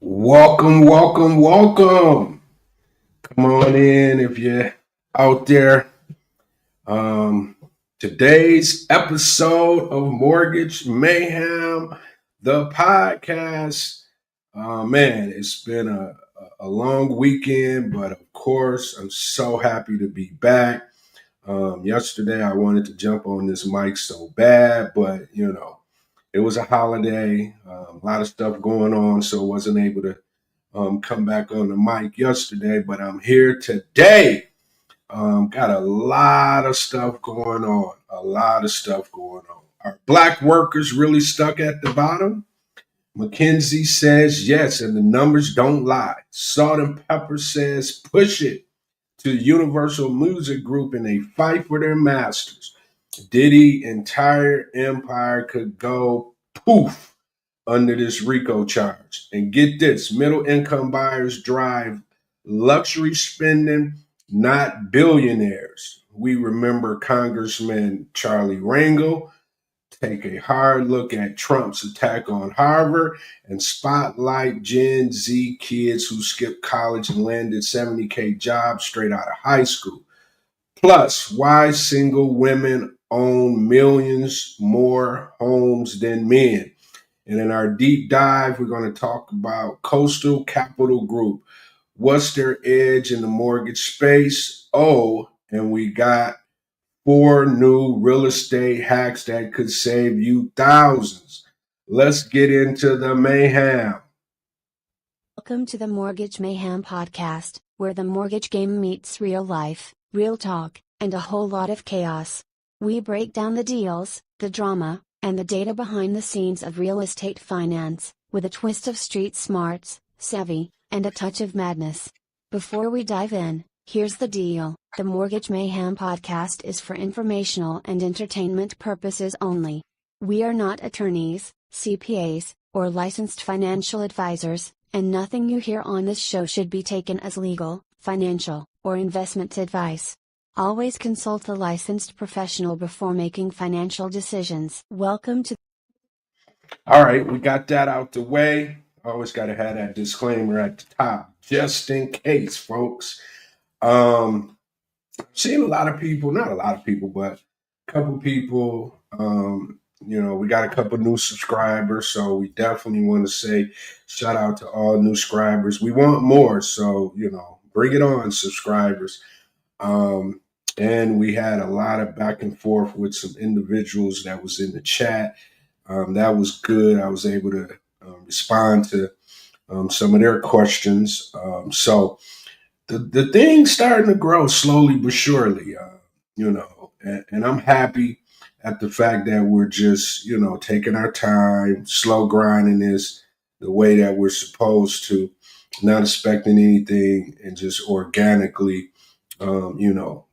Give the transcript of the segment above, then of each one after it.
Welcome, welcome, welcome. Come on in if you're out there. Um, Today's episode of Mortgage Mayhem, the podcast. Man, it's been a long weekend, but of course, I'm so happy to be back. Yesterday, I wanted to jump on this mic so bad, but it was a holiday, a lot of stuff going on, so wasn't able to come back on the mic yesterday, but I'm here today. Got a lot of stuff going on. A lot of stuff going on. Are black workers really stuck at the bottom? McKinsey says yes, and the numbers don't lie. Salt-N-Pepa says push it to Universal Music Group in a fight for their masters. Diddy entire empire could go poof under this RICO charge. And get this, middle income buyers drive luxury spending, not billionaires. We remember Congressman Charlie Rangel. Take a hard look at Trump's attack on Harvard and spotlight Gen Z kids who skipped college and landed 70K jobs straight out of high school. Plus, why single women own millions more homes than men. And in our deep dive, we're going to talk about Coastal Capital Group. What's their edge in the mortgage space? Oh, and we got 4 new real estate hacks that could save you thousands. Let's get into the mayhem. Welcome to the Mortgage Mayhem podcast, where the mortgage game meets real life, real talk, and a whole lot of chaos. We break down the deals, the drama, and the data behind the scenes of real estate finance, with a twist of street smarts, savvy, and a touch of madness. Before we dive in, here's the deal. The Mortgage Mayhem podcast is for informational and entertainment purposes only. We are not attorneys, CPAs, or licensed financial advisors, and nothing you hear on this show should be taken as legal, financial, or investment advice. Always consult a licensed professional before making financial decisions. Welcome to. All right, we got that out the way. Always got to have that disclaimer at the top, just in case, folks. I've seen a lot of people, not a lot of people, but a couple people, we got a couple new subscribers, so we definitely want to say shout out to all new subscribers. We want more, so, bring it on, subscribers. And we had a lot of back and forth with some individuals that was in the chat. That was good. I was able to respond to some of their questions. So the thing's starting to grow slowly but surely, and I'm happy at the fact that we're just, taking our time, slow grinding this the way that we're supposed to, not expecting anything and just organically,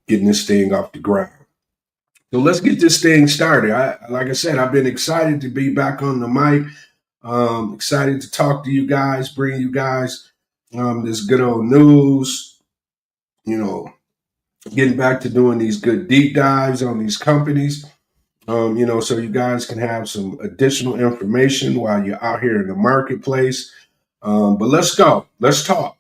getting this thing off the ground. So let's get this thing started. Like I said, I've been excited to be back on the mic. Excited to talk to you guys, bring you guys this good old news, getting back to doing these good deep dives on these companies, so you guys can have some additional information while you're out here in the marketplace. But let's go. Let's talk.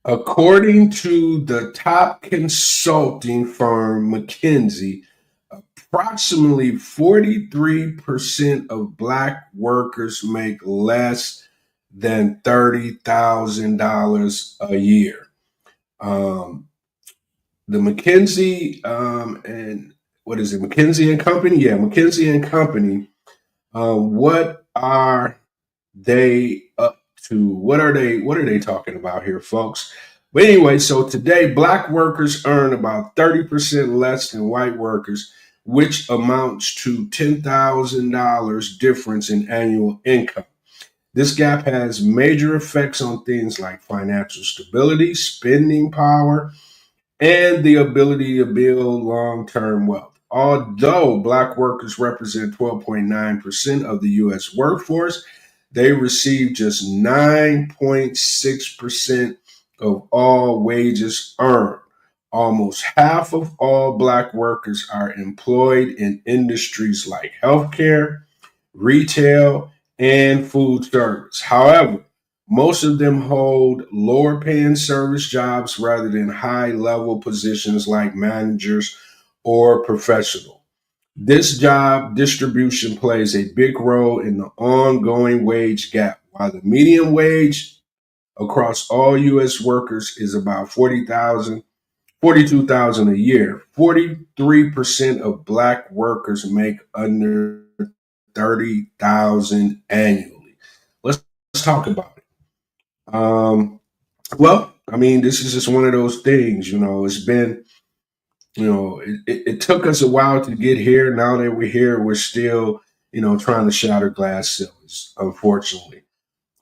According to the top consulting firm McKinsey, approximately 43% of Black workers make less than $30,000 a year. The McKinsey and what is it? McKinsey and Company? Yeah, McKinsey and Company. What are they up to? What are they talking about here, folks? But anyway, so today Black workers earn about 30% less than white workers, which amounts to $10,000 difference in annual income. This gap has major effects on things like financial stability, spending power, and the ability to build long-term wealth. Although Black workers represent 12.9% of the U.S. workforce, they receive just 9.6% of all wages earned. Almost half of all Black workers are employed in industries like healthcare, retail, and food service. However, most of them hold lower paying service jobs rather than high level positions like managers or professional. This job distribution plays a big role in the ongoing wage gap. While the median wage across all U.S. workers is about 42,000 a year, 43% of black workers make under 30,000 annually. Let's talk about it. Well, I mean, this is just one of those things. It's been, it took us a while to get here. Now that we're here, we're still, trying to shatter glass ceilings, unfortunately.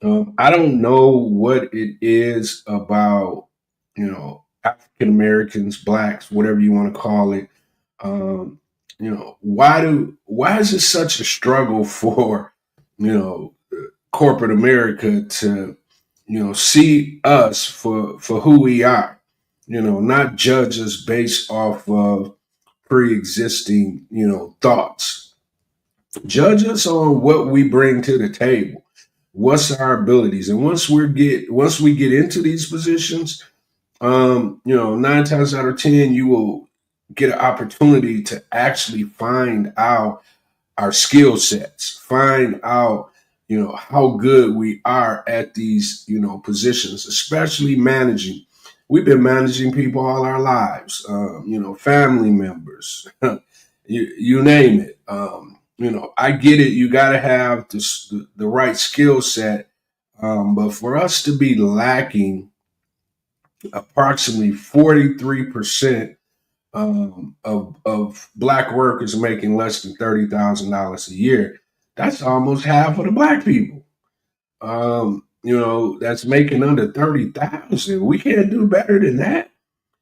I don't know what it is about, African Americans, blacks, whatever you want to call it. Um, why is it such a struggle for, corporate America to, see us for who we are, not judge us based off of pre-existing, thoughts. Judge us on what we bring to the table. What's our abilities? And once we get into these positions, 9 times out of 10, you will get an opportunity to actually find out our skill sets, find out, how good we are at these, positions, especially managing. We've been managing people all our lives, family members, you name it. I get it. You got to have the right skill set. But for us to be lacking approximately 43% of black workers making less than $30,000 a year, that's almost half of the black people. That's making under 30,000. We can't do better than that.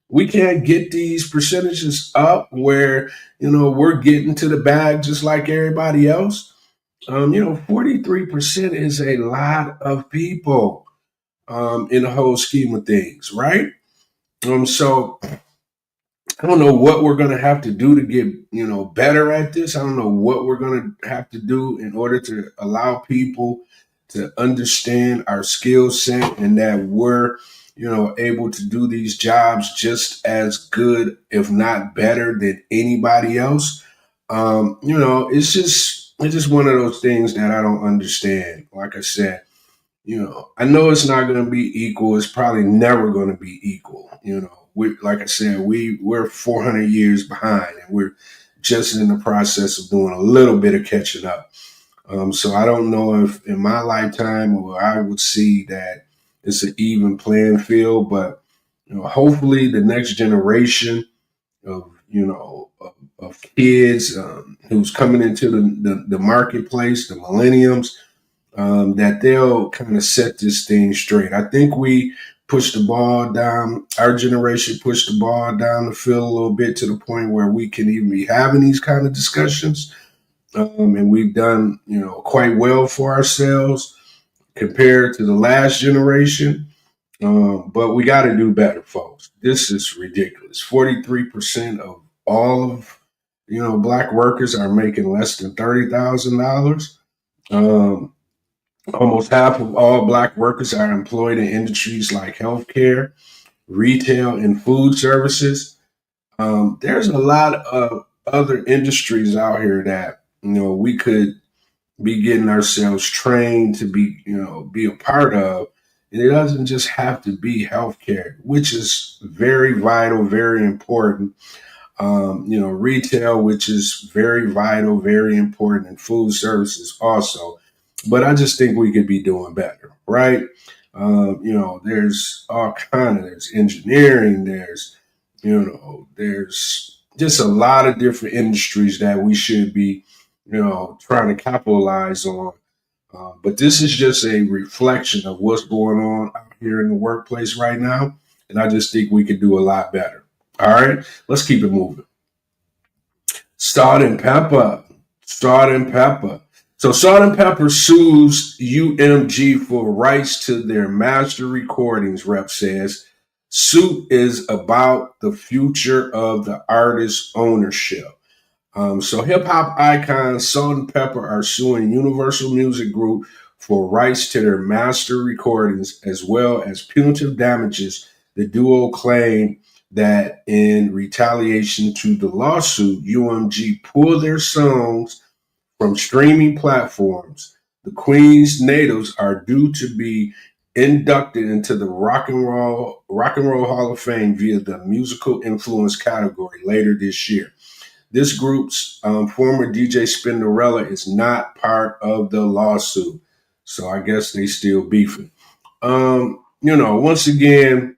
We can't get these percentages up where, we're getting to the bag just like everybody else. 43% is a lot of people in the whole scheme of things, right? So I don't know what we're going to have to do to get, better at this. I don't know what we're going to have to do in order to allow people to understand our skill set and that we're, able to do these jobs just as good, if not better than anybody else. It's just one of those things that I don't understand. Like I said, I know it's not going to be equal. It's probably never going to be equal. Like I said, we're 400 years behind, and we're just in the process of doing a little bit of catching up. So I don't know if in my lifetime or I would see that it's an even playing field, but hopefully the next generation of of kids who's coming into the marketplace, the millenniums, that they'll kind of set this thing straight. I think we pushed the ball down. Our generation pushed the ball down the field a little bit to the point where we can even be having these kind of discussions. And we've done, quite well for ourselves compared to the last generation. But we got to do better, folks. This is ridiculous. 43% of all of, black workers are making less than $30,000. Almost half of all black workers are employed in industries like healthcare, retail, and food services. There's a lot of other industries out here that, we could be getting ourselves trained to be a part of. And it doesn't just have to be healthcare, which is very vital, very important. Retail, which is very vital, very important, and food services also. But I just think we could be doing better, right? There's all there's engineering, there's just a lot of different industries that we should be, trying to capitalize on. But this is just a reflection of what's going on out here in the workplace right now. And I just think we could do a lot better. All right, let's keep it moving. Salt-N-Pepa. Salt-N-Pepa. So Salt-N-Pepa sues UMG for rights to their master recordings, rep says. Suit is about the future of the artist's ownership. So hip hop icons Salt-N-Pepa are suing Universal Music Group for rights to their master recordings as well as punitive damages. The duo claimed that in retaliation to the lawsuit, UMG pulled their songs from streaming platforms. The Queen's natives are due to be inducted into the Rock and Roll Hall of Fame via the musical influence category later this year. This group's former DJ Spinderella is not part of the lawsuit, so I guess they still beefing. Once again,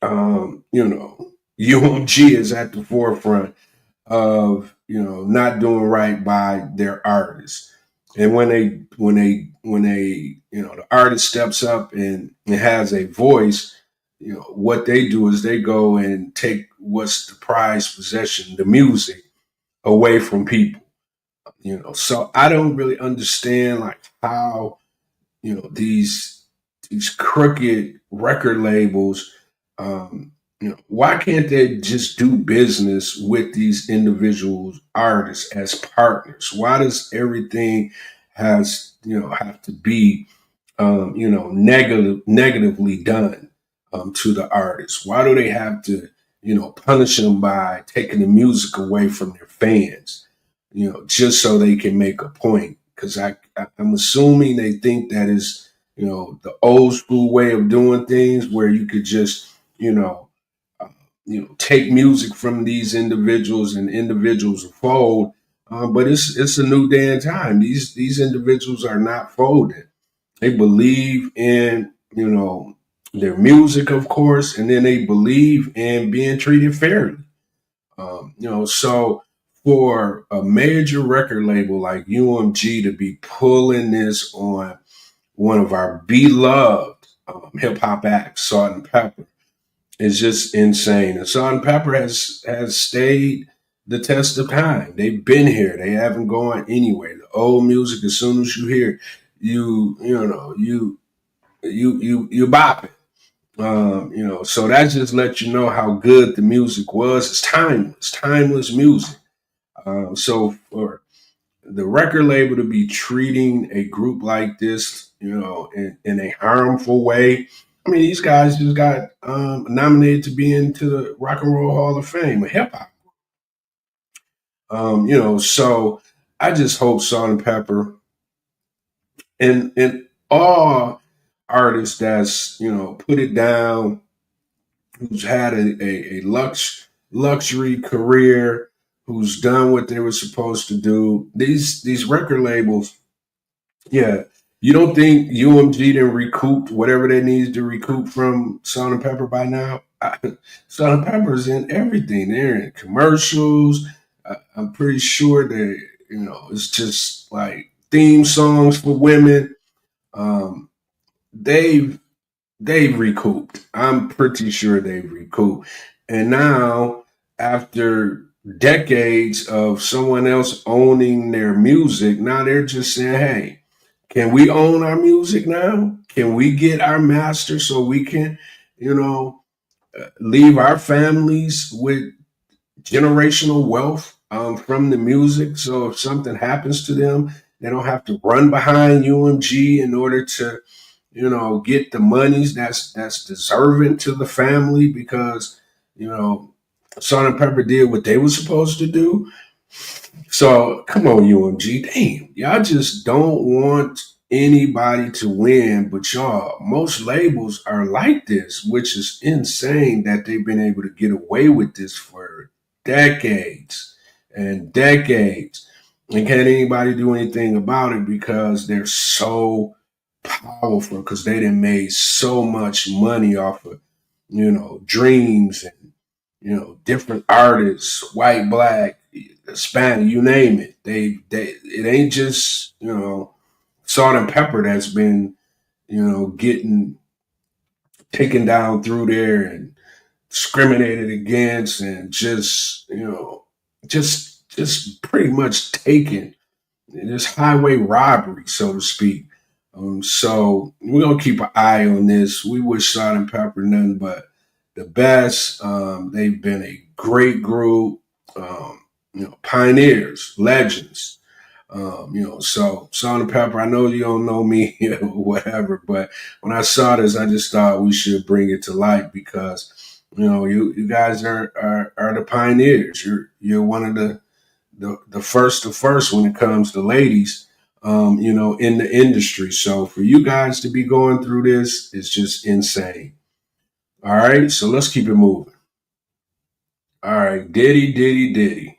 UMG is at the forefront of not doing right by their artists. And when the artist steps up and has a voice, what they do is they go and take what's the prized possession, the music, away from people. So I don't really understand like how these crooked record labels, why can't they just do business with these individual artists as partners? Why does everything have to be negatively done to the artists? Why do they have to punish them by taking the music away from their fans? Just so they can make a point. Because I'm assuming they think that is the old school way of doing things, where you could just take music from these individuals and individuals fold. But it's a new day and time. These individuals are not folding. They believe in their music, of course, and then they believe in being treated fairly. So for a major record label like UMG to be pulling this on one of our beloved hip hop acts, Salt-N-Pepa, is just insane. And Salt-N-Pepa has stayed the test of time. They've been here. They haven't gone anywhere. The old music, as soon as you hear it, you bop it. So that just lets you know how good the music was. It's timeless music. So for the record label to be treating a group like this, in a harmful way. I mean, these guys just got nominated to be into the Rock and Roll Hall of Fame, a hip hop. So I just hope Salt-N-Pepa and all artists that's put it down, who's had a luxury career, who's done what they were supposed to do. These record labels, yeah. You don't think UMG didn't recoup whatever they needs to recoup from Salt-N-Pepa by now? Salt-N-Pepa's in everything. They're in commercials. I'm pretty sure that it's just like theme songs for women. Um, they've they've recouped. I'm pretty sure they've recouped. And now, after decades of someone else owning their music, now they're just saying, hey, can we own our music now? Can we get our master so we can, you know, leave our families with generational wealth from the music? So if something happens to them, they don't have to run behind UMG in order to get the monies that's deserving to the family, because you know Salt-N-Pepa did what they were supposed to do. So come on, UMG, damn, y'all just don't want anybody to win, but y'all, most labels are like this, which is insane that they've been able to get away with this for decades and decades. And can't anybody do anything about it because they're so powerful, because they done made so much money off of, dreams and, different artists, white, black, Hispanic, you name it. It ain't just, Salt-N-Pepa that's been, getting taken down through there and discriminated against and just, just pretty much taken this highway robbery, so to speak. So we're gonna keep an eye on this. We wish Salt-N-Pepa nothing but the best. They've been a great group. pioneers, legends. So Salt-N-Pepa, I know you don't know me, whatever, but when I saw this, I just thought we should bring it to light because, you guys are the pioneers. You're one of the first when it comes to ladies, in the industry. So for you guys to be going through this is just insane. All right, so let's keep it moving. All right, Diddy.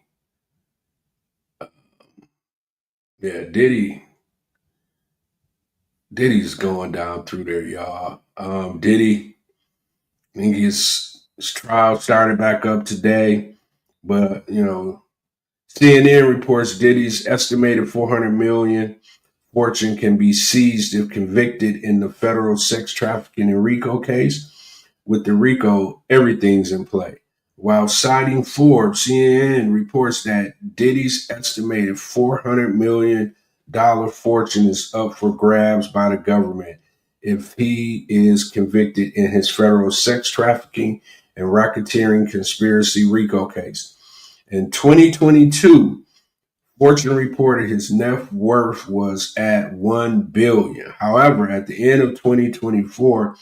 Yeah, Diddy's going down through there, y'all. Diddy, I think his trial started back up today, but CNN reports Diddy's estimated 400 million fortune can be seized if convicted in the federal sex trafficking and RICO case. With the RICO, everything's in play. While citing Forbes, CNN reports that Diddy's estimated $400 million fortune is up for grabs by the government if he is convicted in his federal sex trafficking and racketeering conspiracy RICO case. In 2022, Fortune reported his net worth was at $1 billion. However, at the end of 2024,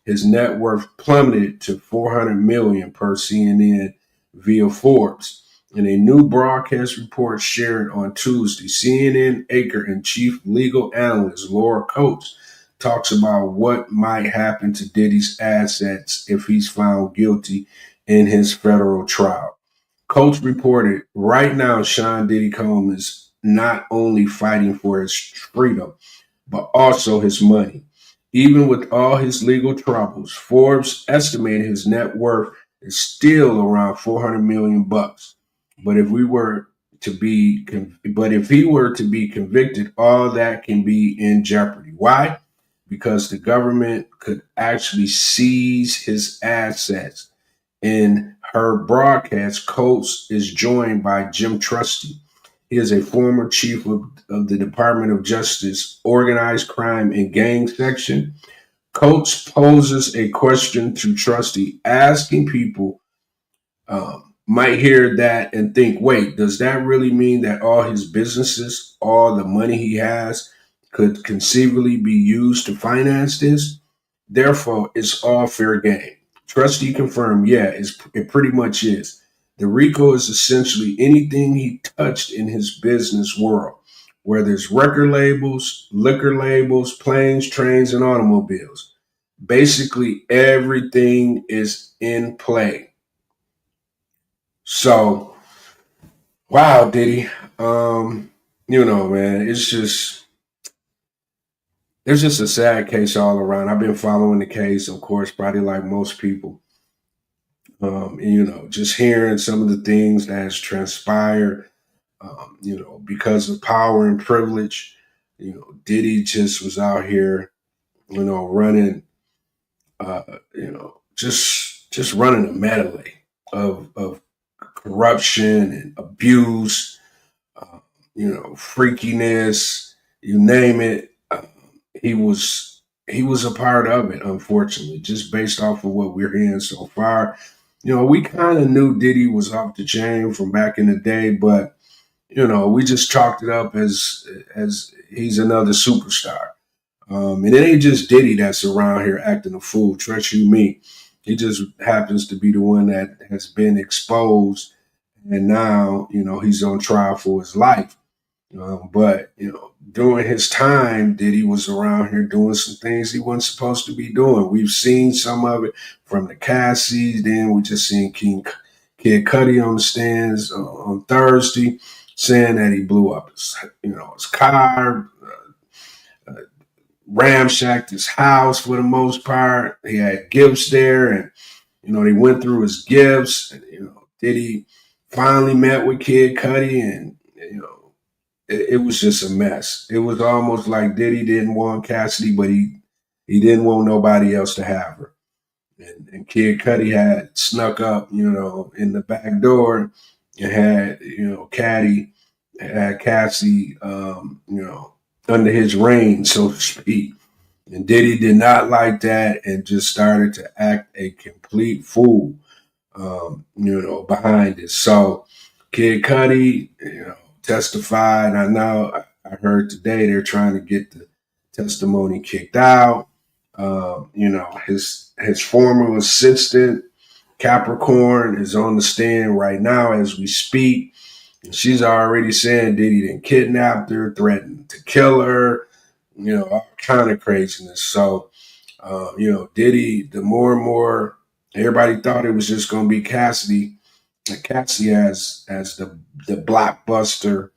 his net worth plummeted to $400 million per CNN via Forbes. In a new broadcast report shared on Tuesday, CNN anchor and chief legal analyst Laura Coates talks about what might happen to Diddy's assets if he's found guilty in his federal trial. Coates reported, right now, Sean Diddy Combs is not only fighting for his freedom, but also his money. Even with all his legal troubles, Forbes estimated his net worth is still around $400 million. But if he were to be convicted, all that can be in jeopardy. Why? Because the government could actually seize his assets. In her broadcast, Coates is joined by Jim Trusty. He is a former chief of the Department of Justice Organized Crime and Gang Section. Coates poses a question to Trusty, asking people might hear that and think, wait, does that really mean that all his businesses, all the money he has, could conceivably be used to finance this? Therefore, it's all fair game. Trustee confirmed, yeah, it pretty much is. The RICO is essentially anything he touched in his business world, whether it's record labels, liquor labels, planes, trains, and automobiles. Basically, everything is in play. So, wow, Diddy. Man, it's just a sad case all around. I've been following the case, of course, probably like most people. Just hearing some of the things that has transpired, because of power and privilege, Diddy just was out here, running, just running a medley of corruption and abuse, freakiness, you name it. He was a part of it, unfortunately, just based off of what we're hearing so far. We kind of knew Diddy was off the chain from back in the day, but we just chalked it up as he's another superstar. And it ain't just Diddy that's around here acting a fool. Trust you me, he just happens to be the one that has been exposed, and now he's on trial for his life. But during his time, Diddy was around here doing some things he wasn't supposed to be doing. We've seen some of it from the Cassies. Then we just seen Kid Cudi on the stands on Thursday, saying that he blew up his car, ramshacked his house for the most part. He had gifts there, and they went through his gifts. And Diddy finally met with Kid Cudi, and it was just a mess. It was almost like Diddy didn't want Cassidy, but he didn't want nobody else to have her. And Kid Cudi had snuck up, in the back door and had, Cassie, under his reign, so to speak. And Diddy did not like that and just started to act a complete fool, behind it. So Kid Cudi, testified. I know I heard today they're trying to get the testimony kicked out. His former assistant Capricorn is on the stand right now as we speak. And she's already saying Diddy didn't kidnap her, threatened to kill her, all kind of craziness. So, Diddy, the more and more everybody thought it was just going to be Cassidy as the blockbuster,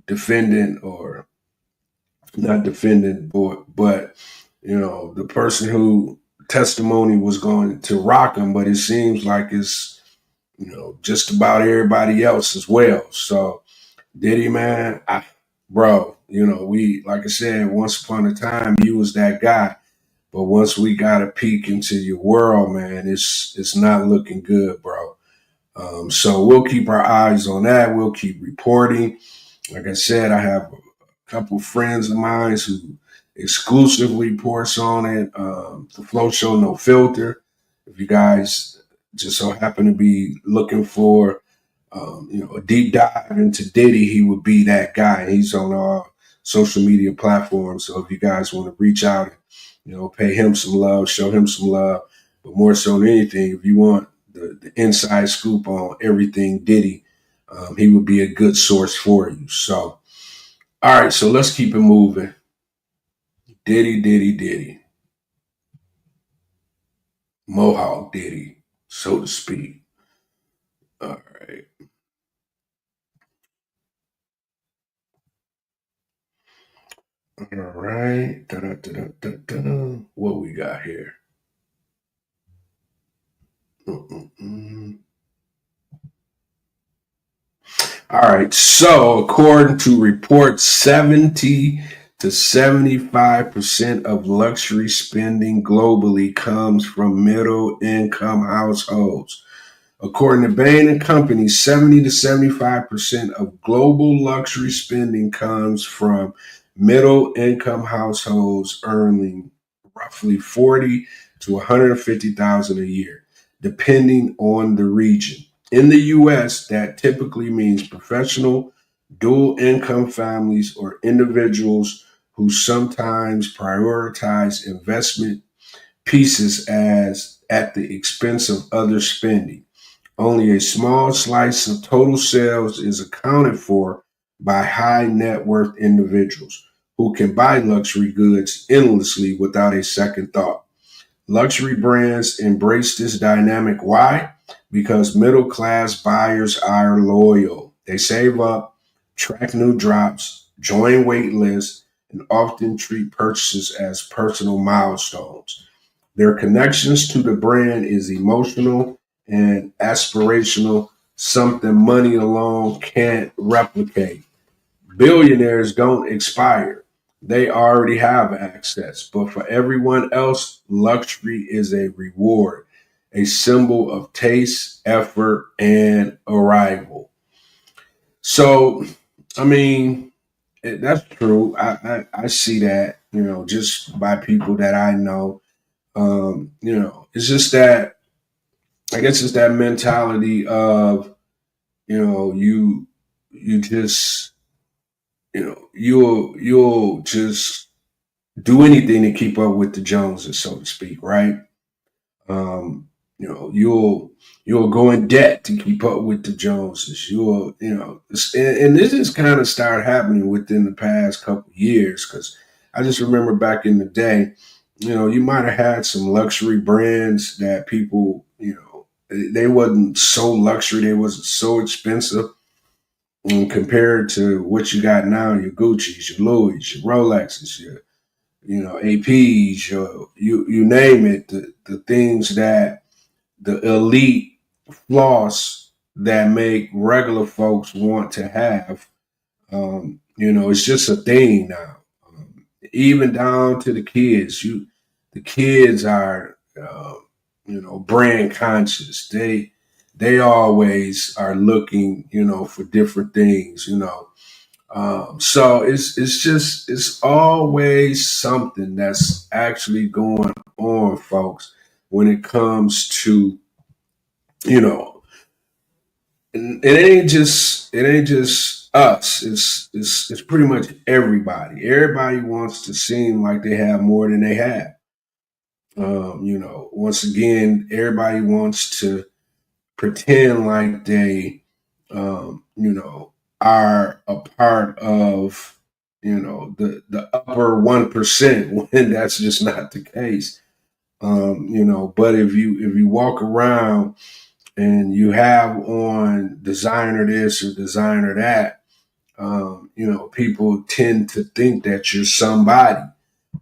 defendant or not defendant, but the person who testimony was going to rock him, but it seems like it's just about everybody else as well. So Diddy, man, bro, we, like I said, once upon a time you was that guy, but once we got a peek into your world, man, it's not looking good, bro. So we'll keep our eyes on that. We'll keep reporting. Like I said, I have a couple friends of mine who exclusively reports on it. The Flow Show No Filter. If you guys just so happen to be looking for, a deep dive into Diddy, he would be that guy. He's on all social media platforms. So if you guys want to reach out and, pay him some love, show him some love, but more so than anything, if you want the inside scoop on everything Diddy, he would be a good source for you. So, all right, so let's keep it moving. Diddy. Mohawk Diddy, so to speak. All right. All right. Da-da-da-da-da-da. What we got here? All right. So, according to reports, 70 to 75% of luxury spending globally comes from middle income households. According to Bain & Company, 70 to 75% of global luxury spending comes from middle income households earning roughly 40 to 150,000 a year, depending on the region. In the US, that typically means professional, dual income families or individuals who sometimes prioritize investment pieces as at the expense of other spending. Only a small slice of total sales is accounted for by high net worth individuals who can buy luxury goods endlessly without a second thought. Luxury brands embrace this dynamic. Why? Because middle class buyers are loyal. They save up, track new drops, join wait lists, and often treat purchases as personal milestones. Their connections to the brand is emotional and aspirational, something money alone can't replicate. Billionaires don't expire. They already have access. But for everyone else, luxury is a reward, a symbol of taste, effort, and arrival. So, I mean, that's true. I see that, just by people that I know. It's just that, I guess it's that mentality of, you just, you'll just do anything to keep up with the Joneses, so to speak, right? You'll go in debt to keep up with the Joneses. And this has kind of started happening within the past couple of years because I just remember back in the day, you might have had some luxury brands that people, they wasn't so luxury, they wasn't so expensive. And compared to what you got now, your Gucci's, your Louis, your Rolexes, your APs, you name it, the things that the elite floss that make regular folks want to have. It's just a thing now. Even down to the kids. The kids are, brand conscious. They always are looking, for different things. So it's always something that's actually going on, folks, when it comes to, you know, and it ain't just us. It's pretty much everybody. Everybody wants to seem like they have more than they have. Once again, everybody wants to pretend like they, are a part of, the upper 1% when that's just not the case. But if you walk around and you have on designer this or designer that, people tend to think that you're somebody.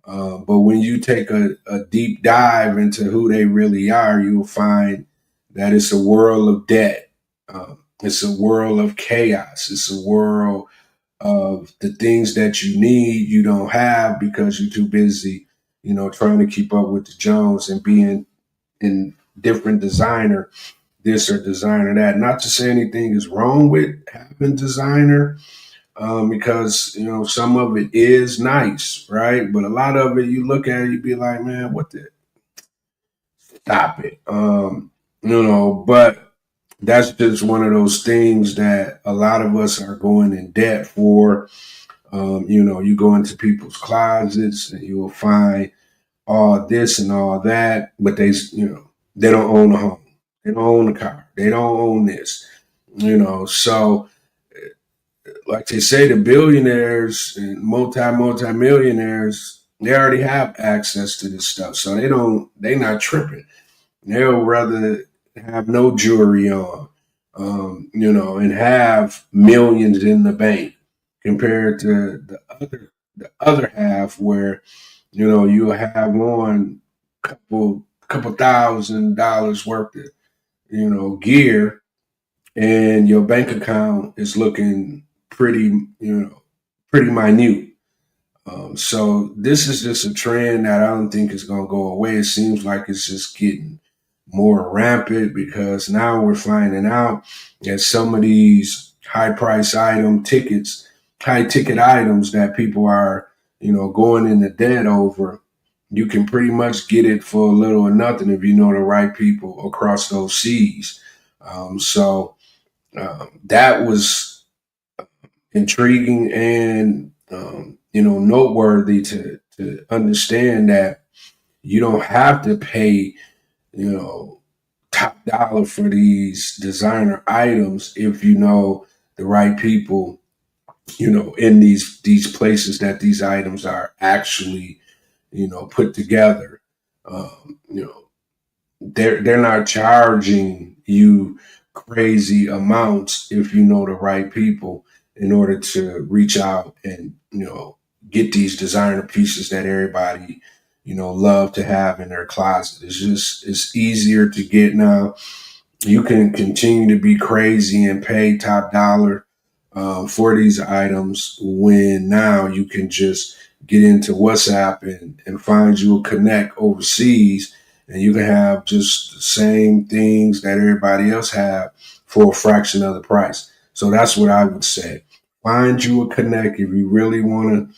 But when you take a deep dive into who they really are, you'll find that it's a world of debt. It's a world of chaos. It's a world of the things that you need, you don't have because you're too busy, trying to keep up with the Jones and being in different designer this or designer that. Not to say anything is wrong with having designer, because some of it is nice, right? But a lot of it, you look at it, you be like, man, what the stop it, But that's just one of those things that a lot of us are going in debt for. You go into people's closets and you will find all this and all that, but they don't own a home, they don't own a car, they don't own this, So like they say, the billionaires and multi-millionaires, they already have access to this stuff. So they not tripping. They'll rather have no jewelry on, and have millions in the bank compared to the other half where, you'll have on couple $1,000 worth of, gear, and your bank account is looking pretty minute. So this is just a trend that I don't think is going to go away. It seems like it's just getting more rampant because now we're finding out that some of these high ticket items that people are, going into debt over, you can pretty much get it for a little or nothing if you know the right people across those seas. That was intriguing and noteworthy to understand that you don't have to pay top dollar for these designer items if you know the right people in these places that these items are actually put together. You know they're not charging you crazy amounts if you know the right people in order to reach out and get these designer pieces that everybody love to have in their closet. It's easier to get now. You can continue to be crazy and pay top dollar for these items when now you can just get into WhatsApp and find you a connect overseas, and you can have just the same things that everybody else have for a fraction of the price. So that's what I would say. Find you a connect if you really want to,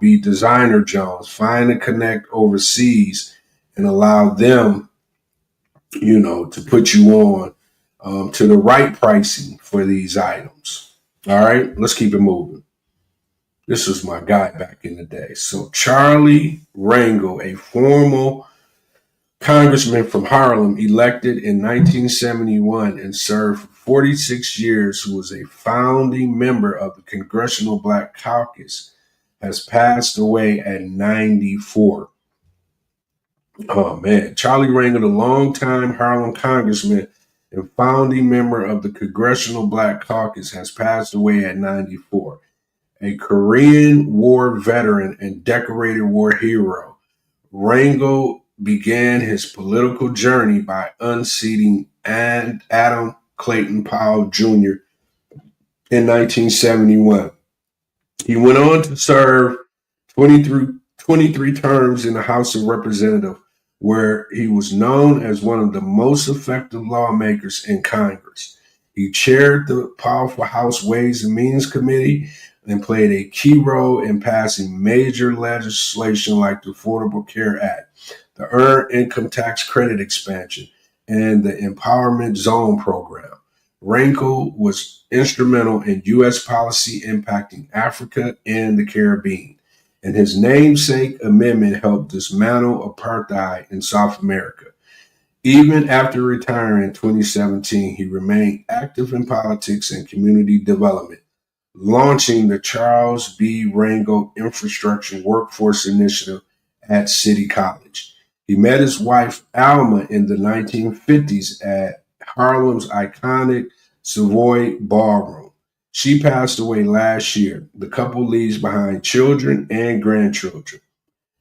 be designer Jones. Find a connect overseas and allow them, to put you on to the right pricing for these items. All right, let's keep it moving. This was my guy back in the day. So Charlie Rangel, a former congressman from Harlem, elected in 1971 and served for 46 years, who was a founding member of the Congressional Black Caucus, has passed away at 94. Oh man, Charlie Rangel, the longtime Harlem congressman and founding member of the Congressional Black Caucus, has passed away at 94. A Korean War veteran and decorated war hero, Rangel began his political journey by unseating Adam Clayton Powell Jr. in 1971. He went on to serve 23 terms in the House of Representatives, where he was known as one of the most effective lawmakers in Congress. He chaired the powerful House Ways and Means Committee and played a key role in passing major legislation like the Affordable Care Act, the Earned Income Tax Credit expansion, and the Empowerment Zone program. Rangel was instrumental in U.S. policy impacting Africa and the Caribbean, and his namesake amendment helped dismantle apartheid in South America. Even after retiring in 2017, he remained active in politics and community development, launching the Charles B. Rangel Infrastructure Workforce Initiative at City College. He met his wife Alma in the 1950s at Harlem's iconic Savoy Ballroom. She passed away last year. The couple leaves behind children and grandchildren.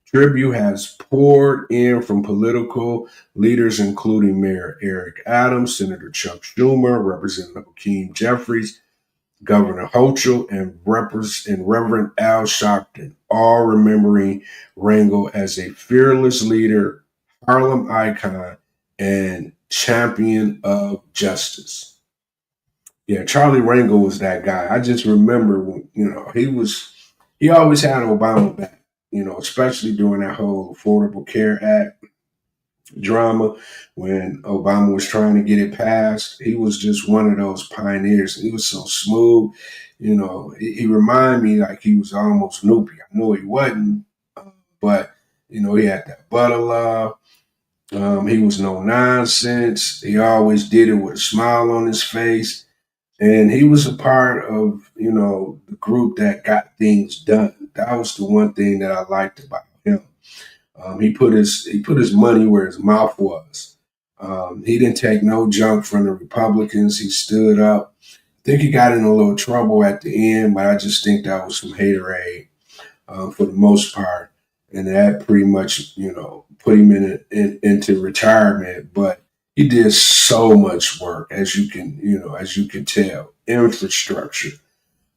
Tribute has poured in from political leaders, including Mayor Eric Adams, Senator Chuck Schumer, Representative Hakeem Jeffries, Governor Hochul, and Reverend Al Sharpton, all remembering Rangel as a fearless leader, Harlem icon, and champion of justice. Yeah, Charlie Rangel was that guy. I just remember when, he always had Obama back, especially during that whole Affordable Care Act drama when Obama was trying to get it passed. He was just one of those pioneers. He was so smooth. He reminded me like he was almost Snoopy. I know he wasn't, but, he had that butter love. He was no nonsense. He always did it with a smile on his face. And he was a part of, the group that got things done. That was the one thing that I liked about him. He put his money where his mouth was. He didn't take no junk from the Republicans. He stood up. I think he got in a little trouble at the end, but I just think that was some haterade for the most part, and that pretty much put him into retirement. But he did so much work, as you can tell. Infrastructure,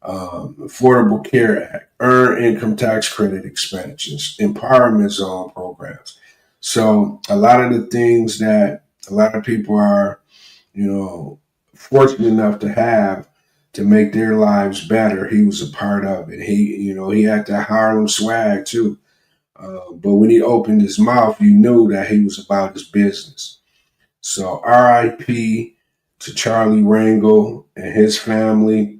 Affordable Care Act, Earned Income Tax Credit expansions, empowerment zone programs. So a lot of the things that a lot of people are, fortunate enough to have to make their lives better, he was a part of it. He had that Harlem swag too. But when he opened his mouth, you knew that he was about his business. So RIP to Charlie Rangel and his family.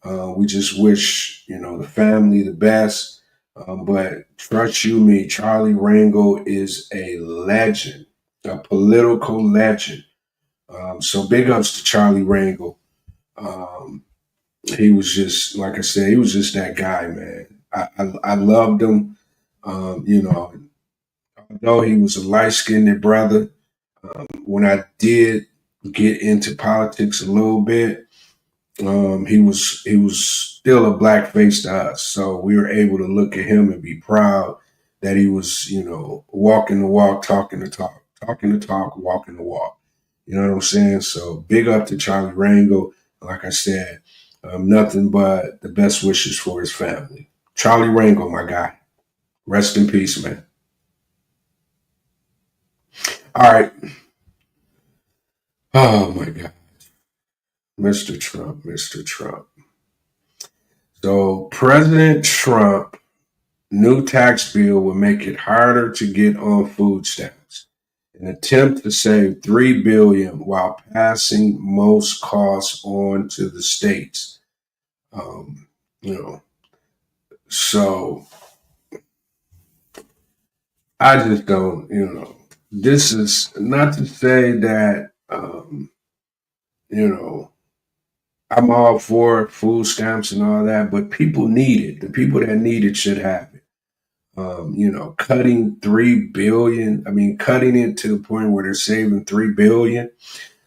We just wish, the family the best. But trust you me, Charlie Rangel is a legend, a political legend. So big ups to Charlie Rangel. He was just, like I said, he was just that guy, man. I loved him. Although he was a light-skinned brother, when I did get into politics a little bit, he was still a black face to us. So we were able to look at him and be proud that he was, walking the walk, talking the talk, walking the walk. You know what I'm saying? So big up to Charlie Rangel. Like I said, nothing but the best wishes for his family. Charlie Rangel, my guy. Rest in peace, man. All right. Oh my God. Mr. Trump. So President Trump new tax bill will make it harder to get on food stamps. An attempt to save $3 billion while passing most costs on to the states. So I just don't, this is not to say that, I'm all for food stamps and all that, but people need it. The people that need it should have it. Cutting $3 billion, cutting it to the point where they're saving $3 billion.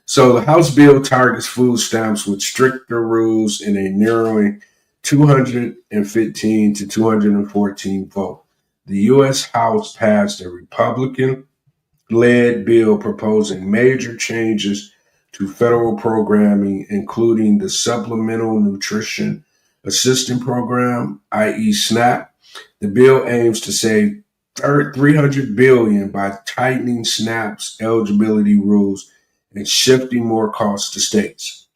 So the House bill targets food stamps with stricter rules in a narrowing 215 to 214 vote. The U.S. House passed a Republican-led bill proposing major changes to federal programming, including the Supplemental Nutrition Assistance Program, i.e. SNAP. The bill aims to save $300 billion by tightening SNAP's eligibility rules and shifting more costs to states.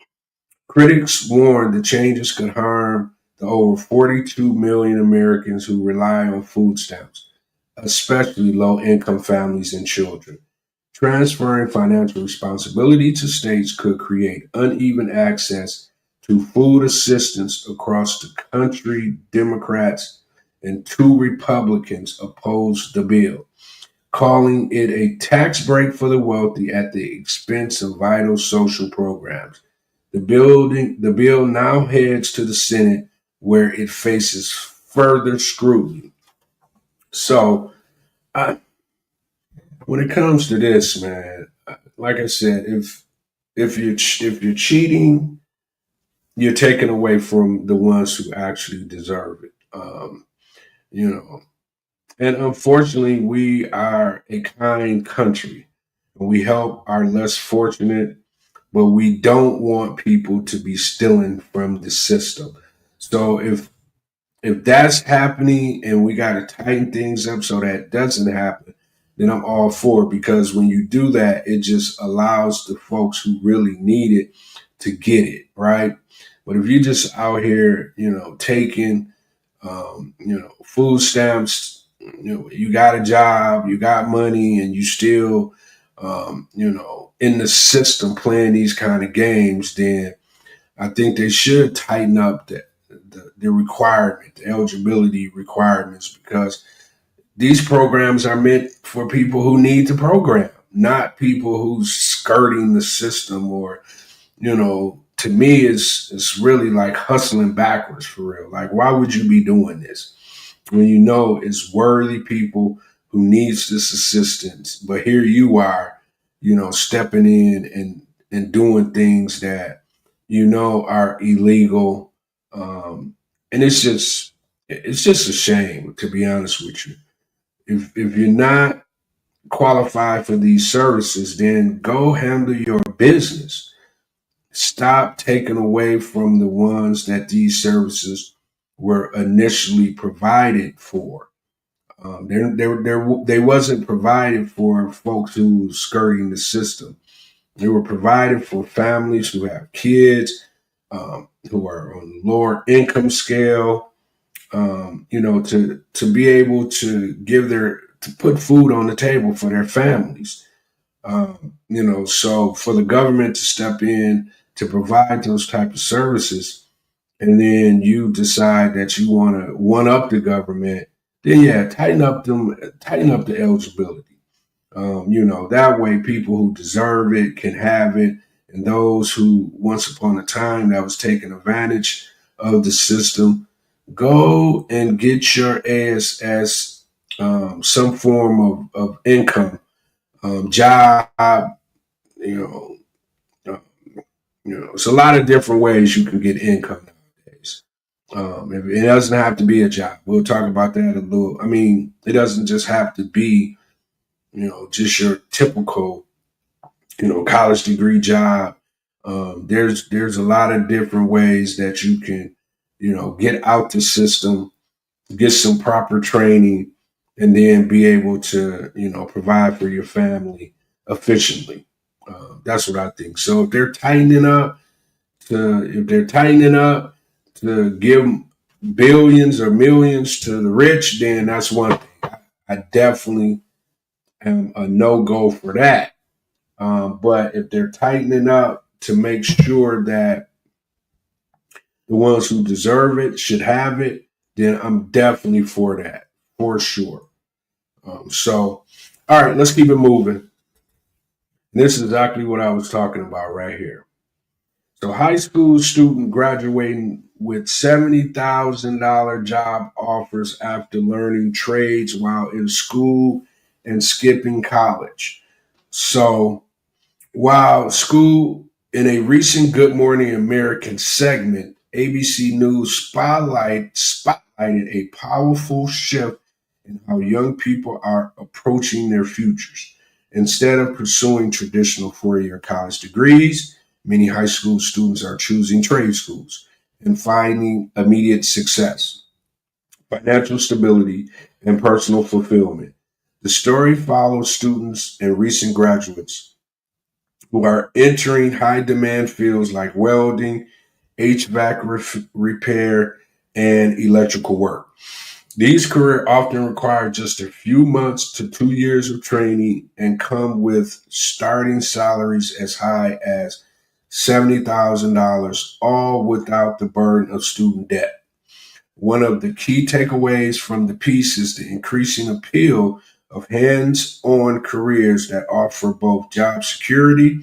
Critics warn the changes could harm the over 42 million Americans who rely on food stamps, especially low-income families and children. Transferring financial responsibility to states could create uneven access to food assistance across the country. Democrats and two Republicans opposed the bill, calling it a tax break for the wealthy at the expense of vital social programs. The bill now heads to the Senate, where it faces further scrutiny. So, I, when it comes to this, man, like I said, if you're cheating, you're taking away from the ones who actually deserve it. You know, and unfortunately, we are a kind country. We help our less fortunate, but we don't want people to be stealing from the system. So if that's happening and we got to tighten things up so that doesn't happen, then I'm all for it, because when you do that, it just allows the folks who really need it to get it, right? But if you're just out here, taking, food stamps, you got a job, you got money, and you still, in the system playing these kind of games, then I think they should tighten up the requirement, the eligibility requirements, because these programs are meant for people who need the program, not people who's skirting the system or, to me, it's really like hustling backwards for real. Like, why would you be doing this when you know it's worthy people who needs this assistance? But here you are, stepping in and doing things that are illegal. And it's just a shame, to be honest with you. If you're not qualified for these services, then go handle your business. Stop taking away from the ones that these services were initially provided for. They wasn't provided for folks who skirting the system. They were provided for families who have kids, who are on lower income scale, to be able to to put food on the table for their families. So for the government to step in to provide those type of services, and then you decide that you want to one up the government, then yeah, tighten up the eligibility. That way people who deserve it can have it, and those who once upon a time that was taking advantage of the system, go and get your ass as some form of income, job. You know, it's a lot of different ways you can get income nowadays. It doesn't have to be a job. We'll talk about that a little. I mean, it doesn't just have to be, just your typical, college degree job. There's a lot of different ways that you can, get out the system, get some proper training, and then be able to, provide for your family efficiently. That's what I think. So if they're tightening up to give billions or millions to the rich, then that's one thing. I definitely am a no go for that. But if they're tightening up to make sure that the ones who deserve it should have it, then I'm definitely for that, for sure. All right, let's keep it moving. This is exactly what I was talking about right here. So, high school student graduating with $70,000 job offers after learning trades while in school and skipping college. So, while school, in a recent Good Morning American segment, ABC News spotlighted a powerful shift in how young people are approaching their futures. Instead of pursuing traditional four-year college degrees, many high school students are choosing trade schools and finding immediate success, financial stability, and personal fulfillment. The story follows students and recent graduates who are entering high demand fields like welding, HVAC repair, and electrical work. These careers often require just a few months to 2 years of training and come with starting salaries as high as $70,000, all without the burden of student debt. One of the key takeaways from the piece is the increasing appeal of hands on careers that offer both job security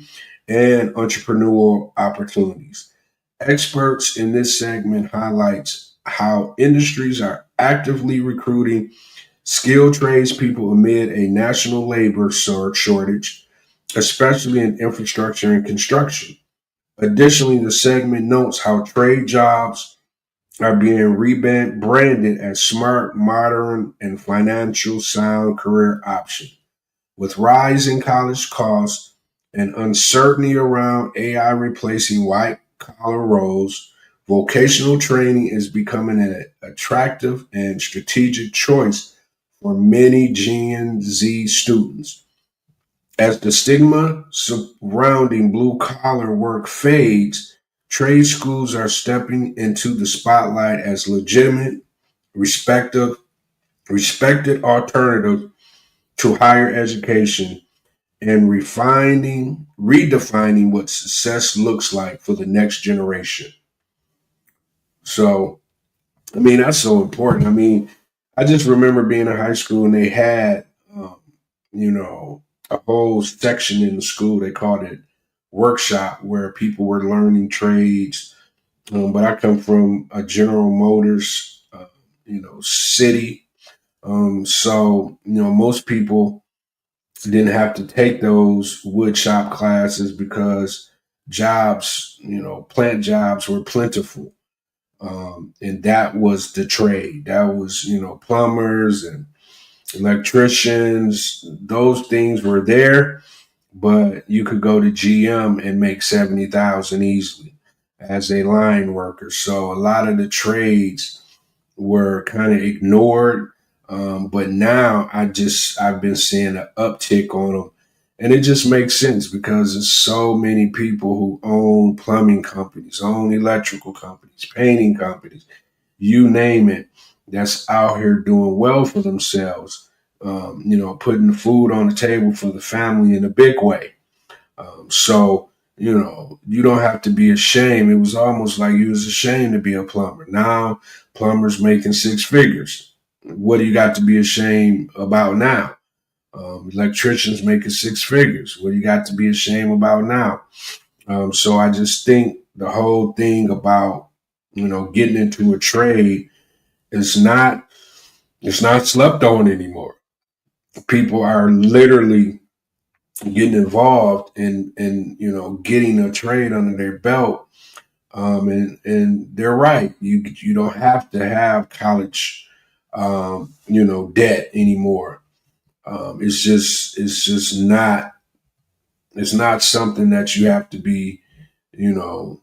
and entrepreneurial opportunities. Experts in this segment highlights how industries are actively recruiting skilled tradespeople amid a national labor shortage, especially in infrastructure and construction. Additionally, the segment notes how trade jobs are being rebranded as smart, modern, and financial sound career options. With rising college costs and uncertainty around AI replacing white collar roles, vocational training is becoming an attractive and strategic choice for many Gen Z students. As the stigma surrounding blue collar work fades, trade schools are stepping into the spotlight as legitimate, respective, respected alternatives to higher education and redefining what success looks like for the next generation. So, I mean, that's so important. I mean, I just remember being in high school and they had, um, you know, a whole section in the school. They called it workshop where people were learning trades. But I come from a General Motors, city. So, most people didn't have to take those wood shop classes because jobs, plant jobs were plentiful. And that was the trade. That was, plumbers and electricians. Those things were there, but you could go to GM and make 70,000 easily as a line worker. So a lot of the trades were kind of ignored. But now I've been seeing an uptick on them. And it just makes sense because there's so many people who own plumbing companies, own electrical companies, painting companies, you name it, that's out here doing well for themselves, putting the food on the table for the family in a big way. So, you don't have to be ashamed. It was almost like you was ashamed to be a plumber. Now, plumbers making six figures. What do you got to be ashamed about now? Electricians making six figures. What do you got to be ashamed about now? So I just think the whole thing about, getting into a trade is it's not slept on anymore. People are literally getting involved in getting a trade under their belt. And they're right. You don't have to have college debt anymore. It's not something that you have to be, you know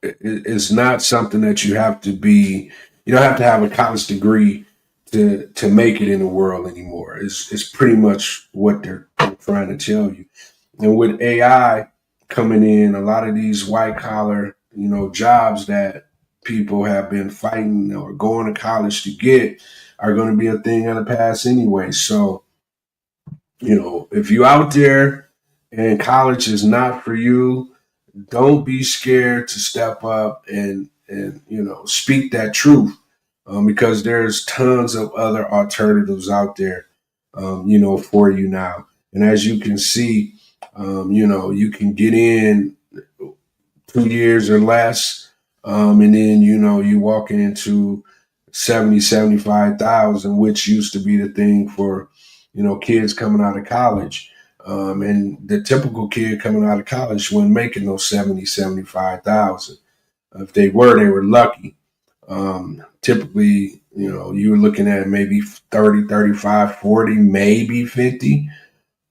it's not something that you have to be. You don't have to have a college degree to make it in the world anymore. It's pretty much what they're trying to tell you. And with AI coming in, a lot of these white collar, jobs that people have been fighting or going to college to get are going to be a thing of the past anyway. So, if you out there and college is not for you, don't be scared to step up and speak that truth, because there's tons of other alternatives out there, for you now. And as you can see, you can get in 2 years or less, and then you walking into 70, 75,000, which used to be the thing for kids coming out of college. And the typical kid coming out of college wasn't making those 70, 75,000. If they were lucky. Typically, you were looking at maybe 30, 35, 40, maybe 50.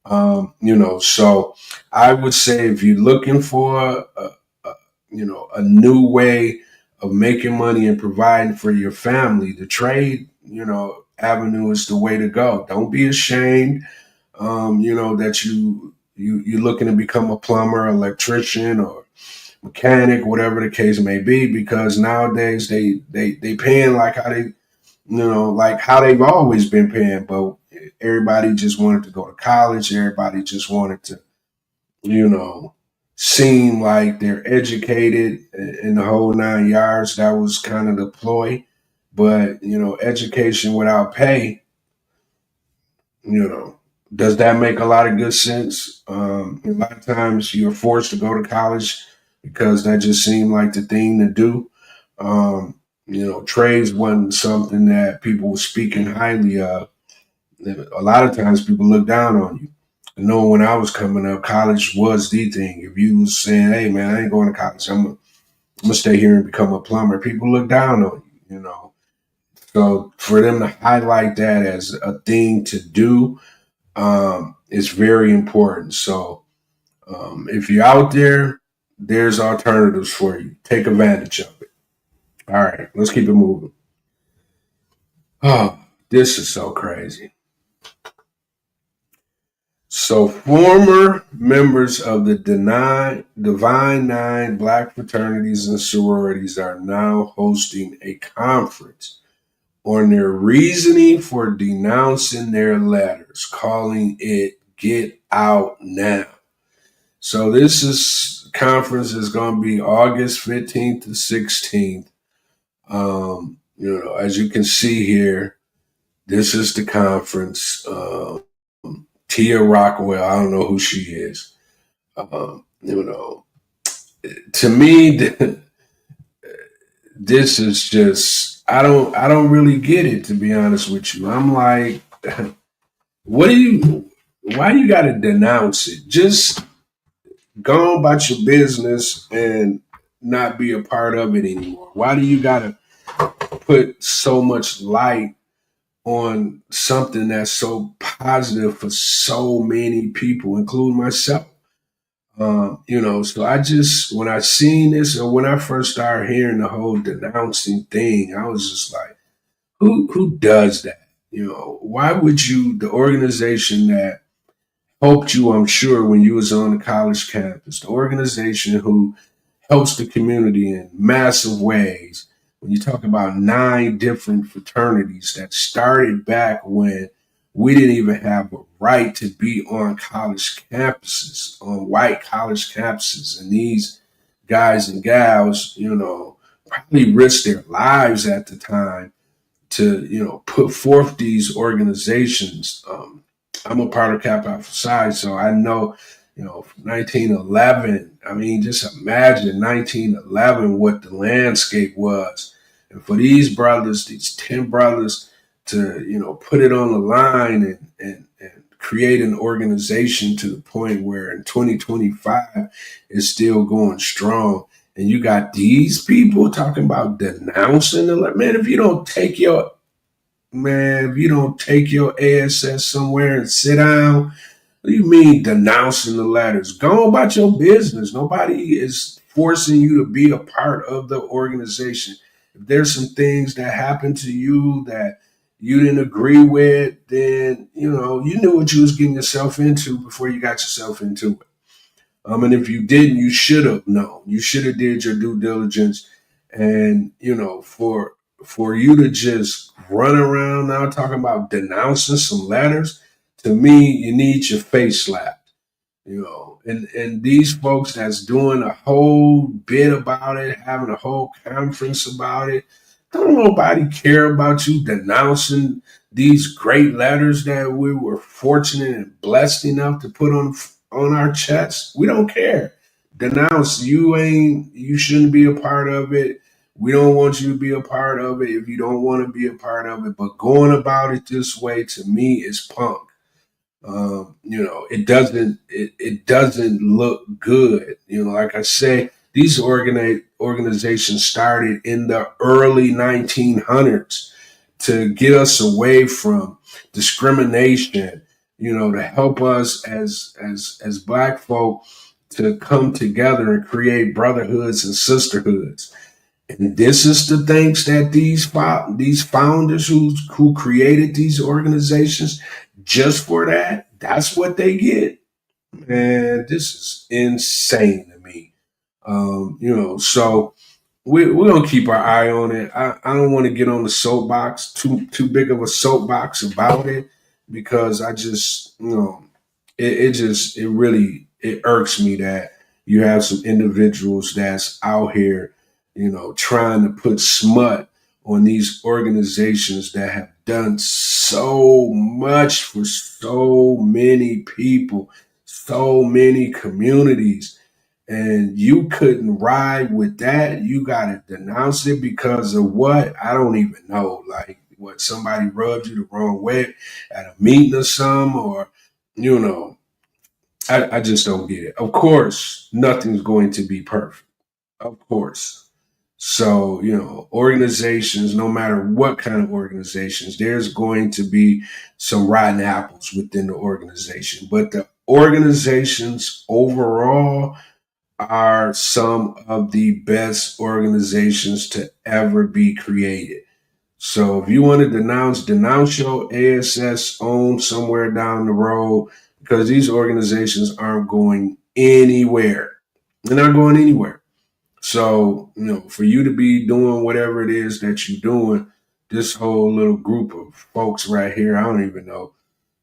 So I would say if you're looking for a new way of making money and providing for your family, the trade, avenue is the way to go. Don't be ashamed, that you're looking to become a plumber, electrician, or mechanic, whatever the case may be, because nowadays they paying like how they, like how they've always been paying, but everybody just wanted to go to college. Everybody just wanted to, seem like they're educated in the whole 9 yards. That was kind of the ploy. But, education without pay, you know, does that make a lot of good sense? A lot of times you're forced to go to college because that just seemed like the thing to do. Trades wasn't something that people were speaking highly of. A lot of times people look down on you. I know when I was coming up, college was the thing. If you was saying, "Hey man, I ain't going to college. I'm gonna stay here and become a plumber," people look down on you. So for them to highlight that as a thing to do, is very important. So if you're out there, there's alternatives for you. Take advantage of it. All right, let's keep it moving. Oh, this is so crazy. So former members of the Divine Nine Black fraternities and sororities are now hosting a conference on their reasoning for denouncing their letters, calling it Get Out Now. So this conference is going to be August 15th to 16th. As you can see here, this is the conference. Tia Rockwell, I don't know who she is. To me, this is just, I don't really get it, to be honest with you. I'm like, why you got to denounce it? Just go about your business and not be a part of it anymore. Why do you got to put so much light on something that's so positive for so many people, including myself? So when I seen this, or when I first started hearing the whole denouncing thing, I was just like, who does that? Why would you, the organization that helped you, I'm sure, when you was on the college campus, the organization who helps the community in massive ways. When you talk about 9 different fraternities that started back when we didn't even have a right to be on college campuses, on white college campuses. And these guys and gals, probably risked their lives at the time to, put forth these organizations. I'm a part of Kappa Alpha Psi, so I know, 1911. I mean, just imagine 1911, what the landscape was. And for these brothers, these 10 brothers, to, put it on the line and create an organization to the point where in 2025 it's still going strong. And you got these people talking about denouncing man, if you don't take your ASS somewhere and sit down, what do you mean denouncing the letters? Go about your business. Nobody is forcing you to be a part of the organization. If there's some things that happened to you that you didn't agree with, then, you knew what you was getting yourself into before you got yourself into it. And if you didn't, you should have known. You should have did your due diligence. And, for you to just run around now talking about denouncing some letters, to me, you need your face slapped, and these folks that's doing a whole bit about it, having a whole conference about it, don't nobody care about you denouncing these great letters that we were fortunate and blessed enough to put on our chests. We don't care. Denounce. You shouldn't be a part of it. We don't want you to be a part of it if you don't want to be a part of it. But going about it this way, to me, is punk. It doesn't look good. Like I say, these organizations started in the early 1900s to get us away from discrimination, to help us as Black folk to come together and create brotherhoods and sisterhoods. And this is the things that these founders who created these organizations, just for that's what they get. Man, this is insane to me. So we're going to keep our eye on it. I don't want to get on the soapbox, too big of a soapbox about it, because I just, it irks me that you have some individuals that's out here, trying to put smut on these organizations that have done so much for so many people, so many communities, and you couldn't ride with that. You got to denounce it because of what? I don't even know. Like, what, somebody rubbed you the wrong way at a meeting or something, or, you know, I just don't get it. Of course, nothing's going to be perfect. Of course. So, organizations, no matter what kind of organizations, there's going to be some rotten apples within the organization. But the organizations overall are some of the best organizations to ever be created. So if you want to denounce your ASS own somewhere down the road, because these organizations aren't going anywhere. They're not going anywhere. So, for you to be doing whatever it is that you're doing, this whole little group of folks right here, I don't even know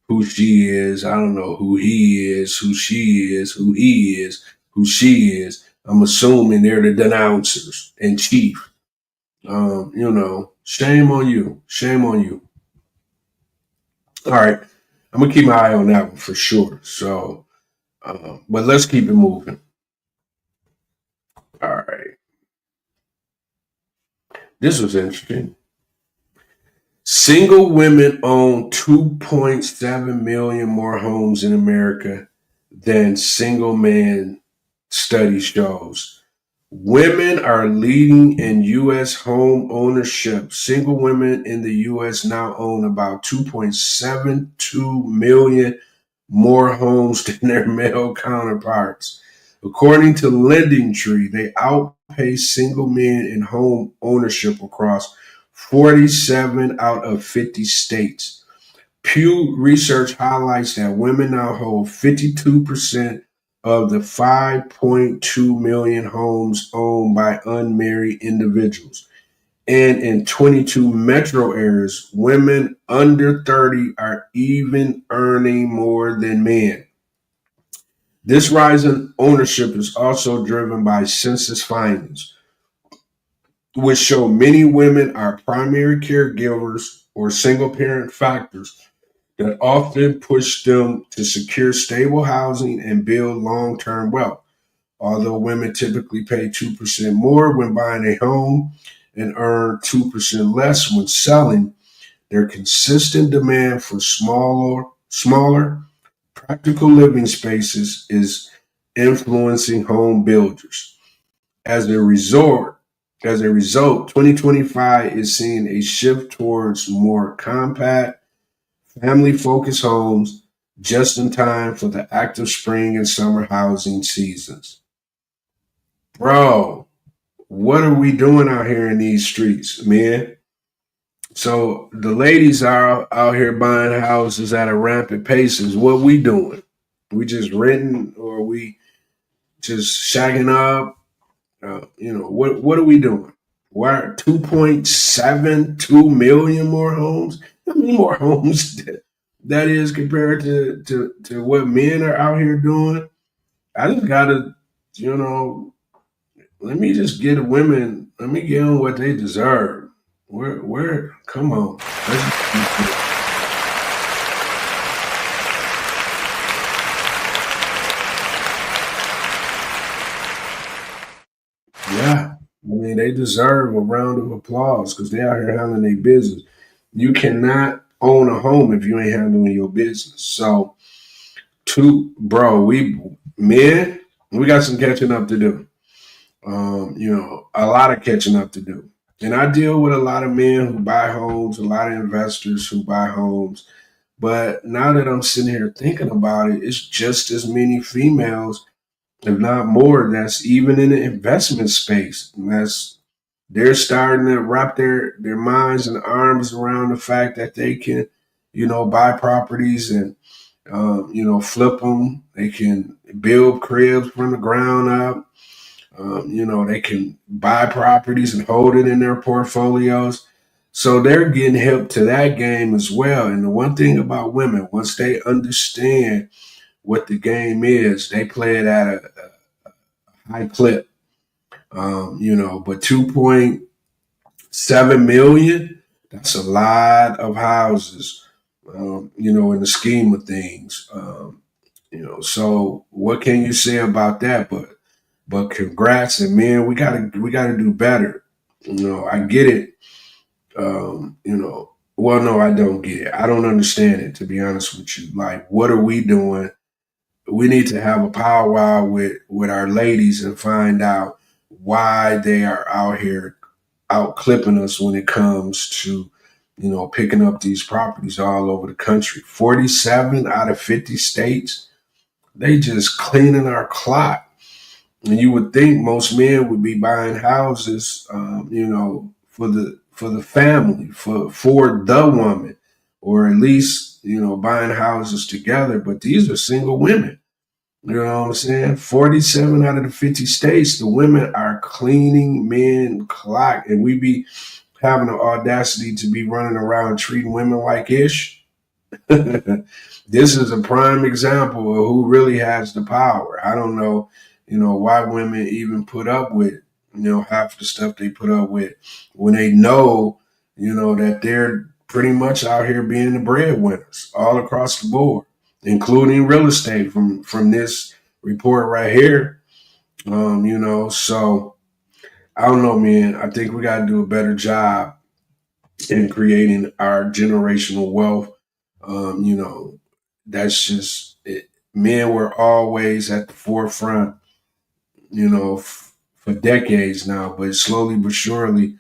who she is. I don't know who he is, who she is, who he is, who she is. I'm assuming they're the denouncers in chief. Shame on you. Shame on you. All right. I'm going to keep my eye on that one for sure. So, but let's keep it moving. All right. This was interesting. Single women own 2.7 million more homes in America than single men, study shows. Women are leading in U.S. home ownership. Single women in the U.S. now own about 2.72 million more homes than their male counterparts. According to Lending Tree, they outpace single men in home ownership across 47 out of 50 states. Pew Research highlights that women now hold 52% of the 5.2 million homes owned by unmarried individuals. And in 22 metro areas, women under 30 are even earning more than men. This rise in ownership is also driven by census findings, which show many women are primary caregivers or single parent factors that often push them to secure stable housing and build long-term wealth. Although women typically pay 2% more when buying a home and earn 2% less when selling, their consistent demand for smaller, practical living spaces is influencing home builders. As a result, 2025 is seeing a shift towards more compact, family-focused homes just in time for the active spring and summer housing seasons. Bro, what are we doing out here in these streets, man? So the ladies are out here buying houses at a rampant pace. Is what we doing? We just renting, or we just shagging up? What are we doing? Why 2.72 million more homes? How many more homes that is compared to what men are out here doing? I just gotta, you know, let me just get the women. Let me give them what they deserve. Where? Come on. Yeah. I mean, they deserve a round of applause because they out here handling their business. You cannot own a home if you ain't handling your business. So, bro, we got some catching up to do. A lot of catching up to do. And I deal with a lot of men who buy homes, a lot of investors who buy homes. But now that I'm sitting here thinking about it, it's just as many females, if not more, that's even in the investment space. And they're starting to wrap their minds and arms around the fact that they can, buy properties and, flip them. They can build cribs from the ground up. They can buy properties and hold it in their portfolios. So they're getting hip to that game as well. And the one thing about women, once they understand what the game is, they play it at a high clip. But 2.7 million, that's a lot of houses, in the scheme of things. So what can you say about that? But congrats, and man, we gotta do better. I get it. Well, no, I don't get it. I don't understand it, to be honest with you. Like, what are we doing? We need to have a powwow with our ladies and find out why they are out here out clipping us when it comes to, picking up these properties all over the country. 47 out of 50 states, they just cleaning our clock. And you would think most men would be buying houses, for the family, for the woman, or at least, buying houses together. But these are single women. You know what I'm saying? 47 out of the 50 states, the women are cleaning men clock, and we be having the audacity to be running around treating women like ish. This is a prime example of who really has the power. I don't know, why women even put up with, half the stuff they put up with when they know, that they're pretty much out here being the breadwinners all across the board, including real estate from this report right here. So I don't know, man. I think we got to do a better job in creating our generational wealth. That's just it. Men were always at the forefront, for decades now, but slowly but surely,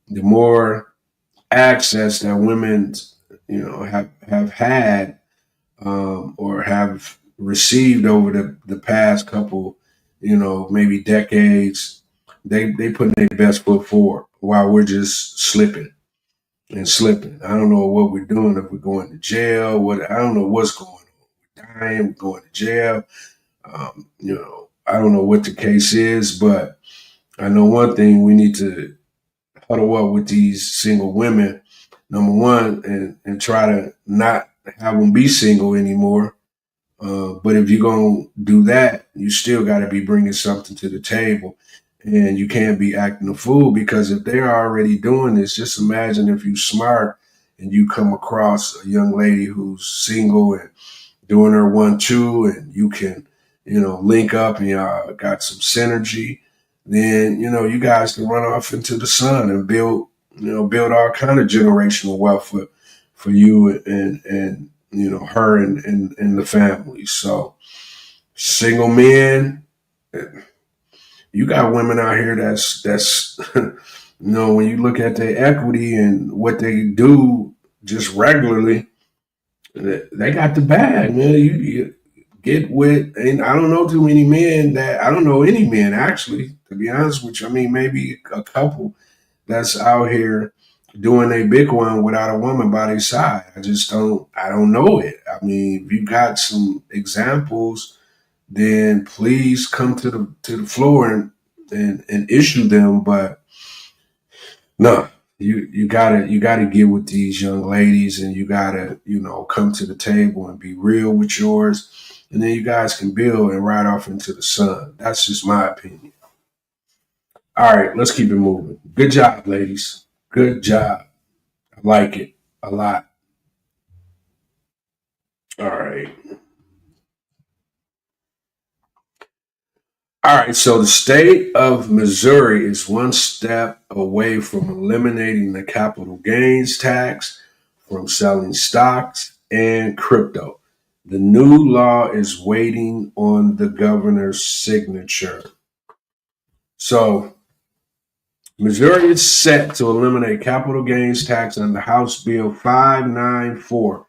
the more access that women, have had, or have received over the past couple, maybe decades, they put their best foot forward while we're just slipping and slipping. I don't know what we're doing, if we're going to jail, I don't know what's going on. We're dying, we're going to jail. I don't know what the case is, but I know one thing: we need to huddle up with these single women, number one, and try to not have them be single anymore. But if you're going to do that, you still got to be bringing something to the table. And you can't be acting a fool, because if they're already doing this, just imagine if you're smart and you come across a young lady who's single and doing her 1-2, and you can, link up and y'all got some synergy, then, you guys can run off into the sun and build all kind of generational wealth for you and her and the family. So single men, you got women out here that's when you look at their equity and what they do just regularly, they got the bag, man. You get with, and I don't know too many men I don't know any men, actually, to be honest with you. I mean, maybe a couple that's out here doing a big one without a woman by their side. I don't know it. I mean, if you got some examples, then please come to the floor and issue them. But no, you gotta get with these young ladies, and you gotta, come to the table and be real with yours, and then you guys can build and ride off into the sun. That's just my opinion. All right, let's keep it moving. Good job, ladies. Good job. I like it a lot. All right. All right. So the state of Missouri is one step away from eliminating the capital gains tax from selling stocks and crypto. The new law is waiting on the governor's signature. So Missouri is set to eliminate capital gains tax under House Bill 594.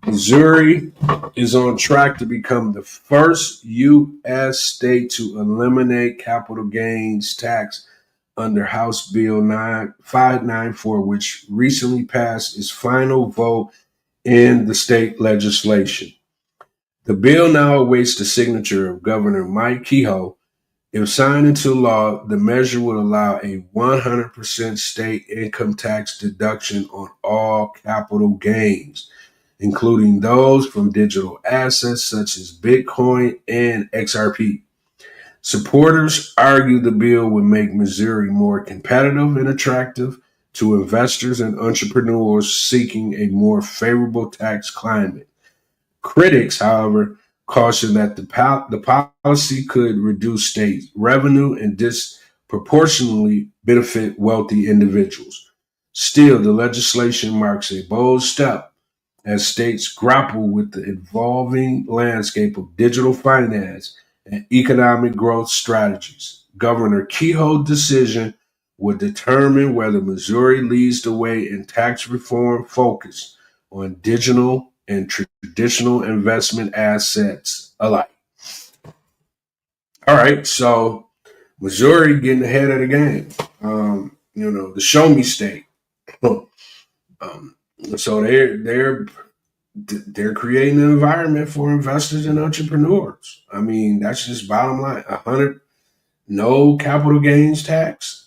Missouri is on track to become the first U.S. state to eliminate capital gains tax under House Bill 594, which recently passed its final vote in the state legislation. The bill now awaits the signature of Governor Mike Kehoe If signed into law, the measure would allow a 100% state income tax deduction on all capital gains, including those from digital assets such as Bitcoin and XRP. Supporters argue the bill would make Missouri more competitive and attractive to investors and entrepreneurs seeking a more favorable tax climate. Critics, however, caution that the policy could reduce state revenue and disproportionately benefit wealthy individuals. Still, the legislation marks a bold step as states grapple with the evolving landscape of digital finance and economic growth strategies. Governor Kehoe's decision would determine whether Missouri leads the way in tax reform focused on digital and traditional investment assets alike. All right, so Missouri getting ahead of the game. The show me state. So they're creating an environment for investors and entrepreneurs. I mean, that's just bottom line. No capital gains tax.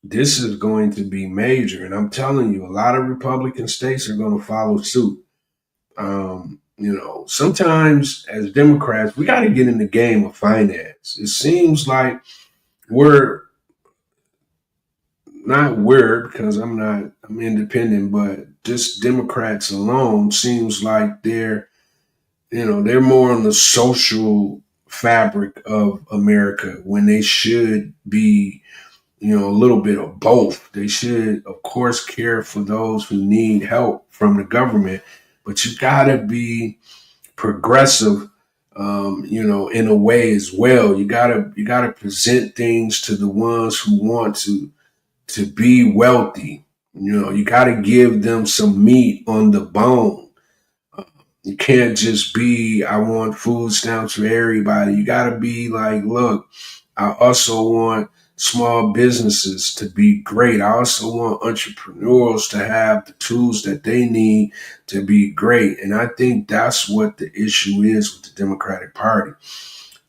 This is going to be major, and I'm telling you, a lot of Republican states are going to follow suit. Sometimes as Democrats, we got to get in the game of finance. It seems like because I'm independent, but just Democrats alone seems like they're more on the social fabric of America when they should be, a little bit of both. They should, of course, care for those who need help from the government, but you gotta be progressive, in a way as well. You gotta present things to the ones who want to be wealthy. You gotta give them some meat on the bone. You can't just be, I want food stamps for everybody. You gotta be like, look, I also want small businesses to be great. I also want entrepreneurs to have the tools that they need to be great. And I think that's what the issue is with the Democratic Party.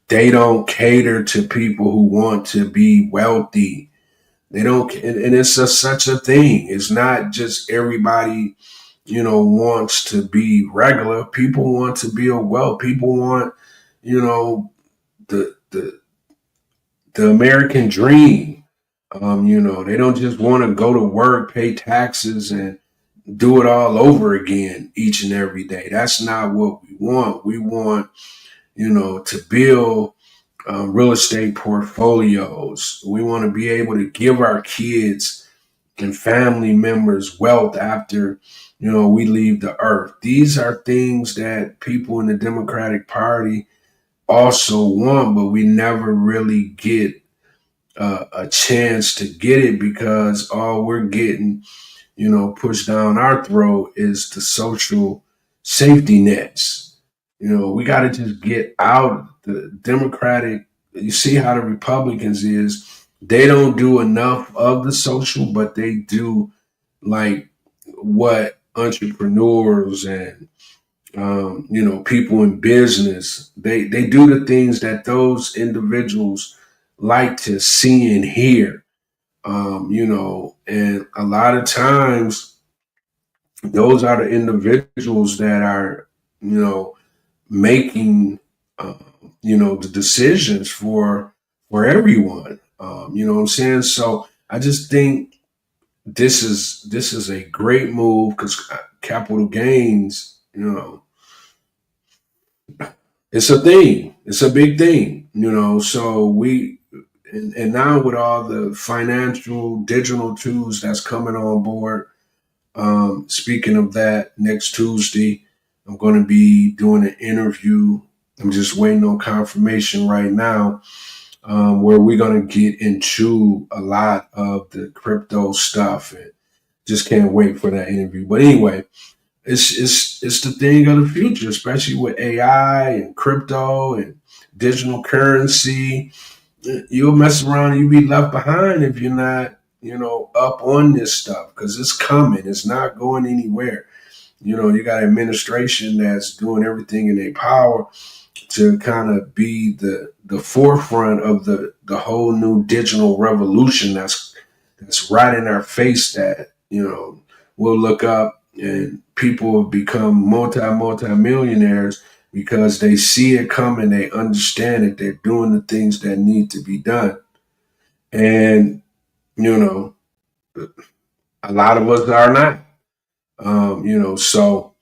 They don't cater to people who want to be wealthy. They don't, and it's such a thing. It's not just everybody, wants to be regular. People want to be a wealth. People want, the the American dream. They don't just want to go to work, pay taxes, and do it all over again each and every day. That's not what we want. We want, to build real estate portfolios. We want to be able to give our kids and family members wealth after, we leave the earth. These are things that people in the Democratic Party also want, but we never really get a chance to get it because all we're getting, pushed down our throat is the social safety nets. We got to just get out the Democratic. You see how the Republicans is. They don't do enough of the social, but they do like what entrepreneurs and people in business, they do the things that those individuals like to see and hear, and a lot of times those are the individuals that are, making, the decisions for everyone. You know what I'm saying? So I just think this is a great move because capital gains, it's a thing. It's a big thing, So and now with all the financial digital tools that's coming on board. Speaking of that, next Tuesday, I'm going to be doing an interview. I'm just waiting on confirmation right now, where we're going to get into a lot of the crypto stuff, and just can't wait for that interview. But anyway, it's the thing of the future, especially with AI and crypto and digital currency. You'll mess around and you'll be left behind if you're not, up on this stuff because it's coming. It's not going anywhere. You got an administration that's doing everything in their power to kind of be the forefront of the whole new digital revolution that's right in our face, that we'll look up and people have become multi millionaires because they see it coming, they understand it, they're doing the things that need to be done. And a lot of us are not. So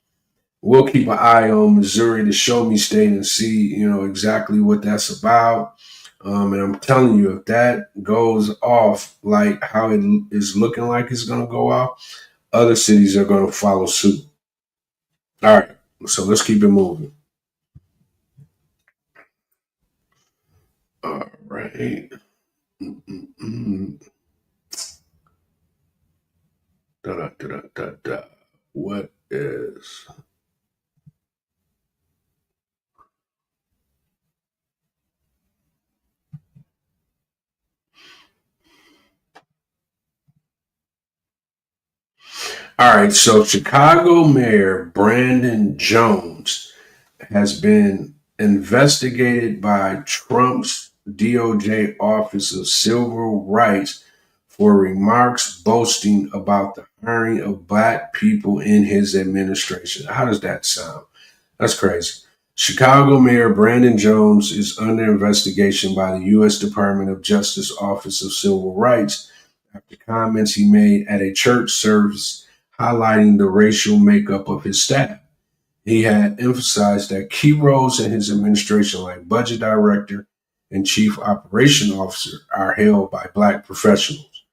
we'll keep an eye on Missouri, the show me state, and see, exactly what that's about. And I'm telling you, if that goes off like how it is looking like it's going to go off, other cities are going to follow suit. All right, so let's keep it moving. All right. Da, da, da, da, da. What is... All right, so Chicago Mayor Brandon Jones has been investigated by Trump's DOJ Office of Civil Rights for remarks boasting about the hiring of Black people in his administration. How does that sound? That's crazy. Chicago Mayor Brandon Jones is under investigation by the U.S. Department of Justice Office of Civil Rights after comments he made at a church service highlighting the racial makeup of his staff. He had emphasized that key roles in his administration, like budget director and chief operation officer, are held by Black professionals,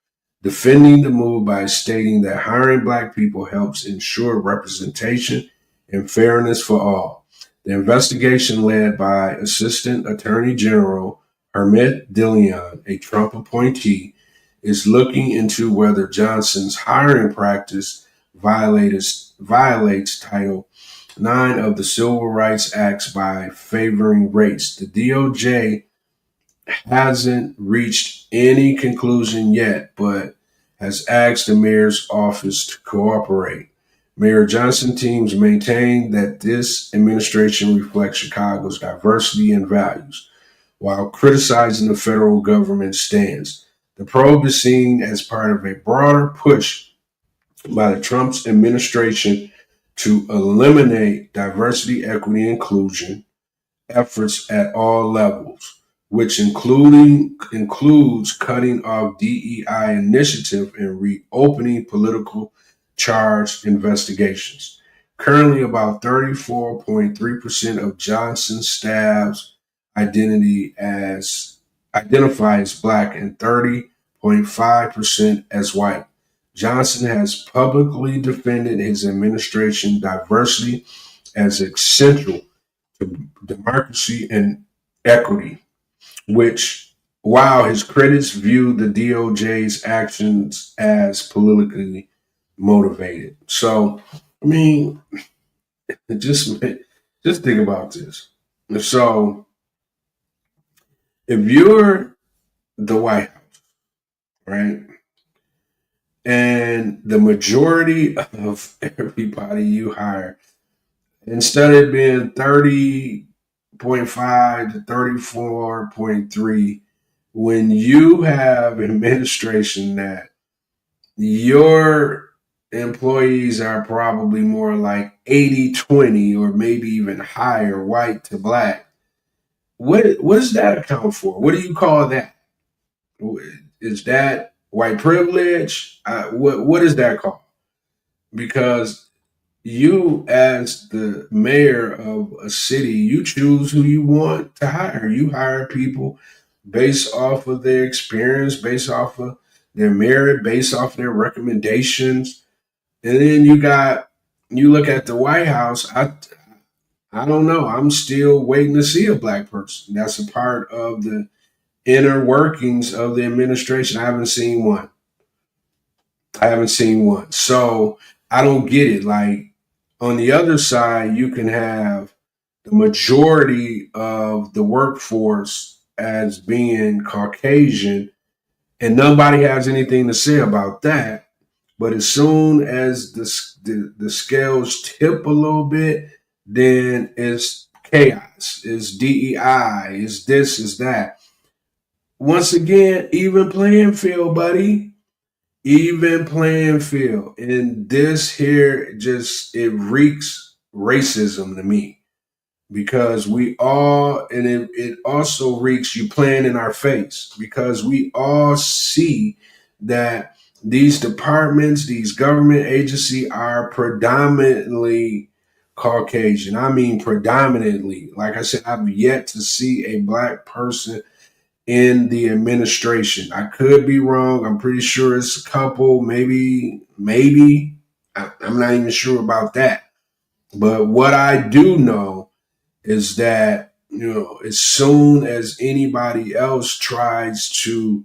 defending the move by stating that hiring Black people helps ensure representation and fairness for all. The investigation, led by Assistant Attorney General Hermit Dillon, a Trump appointee, is looking into whether Johnson's hiring practice violates Title 9 of the Civil Rights Act by favoring race. The DOJ hasn't reached any conclusion yet, but has asked the mayor's office to cooperate. Mayor Johnson teams maintain that this administration reflects Chicago's diversity and values, while criticizing the federal government's stance. The probe is seen as part of a broader push by the Trump's administration to eliminate diversity, equity, and inclusion efforts at all levels, which includes cutting off DEI initiative and reopening politically charged investigations. Currently, about 34.3% of Johnson's staff's identify as Black and 30.5% as white. Johnson has publicly defended his administration diversity as essential to democracy and equity, which, while his critics view the DOJ's actions as politically motivated. So, I mean, just think about this. So, if you're the White House, right, and the majority of everybody you hire, instead of being 30.5 to 34.3, when you have an administration that your employees are probably more like 80-20 or maybe even higher, white to Black, what does that account for? What do you call that? Is that white privilege? What is that called? Because you, as the mayor of a city, you choose who you want to hire. You hire people based off of their experience, based off of their merit, based off their recommendations. And then you look at the White House. I don't know. I'm still waiting to see a Black person. That's a part of the inner workings of the administration. I haven't seen one. So I don't get it. Like, on the other side, you can have the majority of the workforce as being Caucasian, and nobody has anything to say about that. But as soon as the scales tip a little bit, then it's chaos, it's DEI, it's this, it's that. Once again, even playing field, buddy. Even playing field. And this here just, it reeks racism to me, because we all, and it also reeks you playing in our face, because we all see that these departments, these government agencies are predominantly Caucasian. I mean, predominantly. Like I said, I've yet to see a black person in the administration. I could be wrong. I'm pretty sure it's a couple, maybe. I'm not even sure about that. But what I do know is that, as soon as anybody else tries to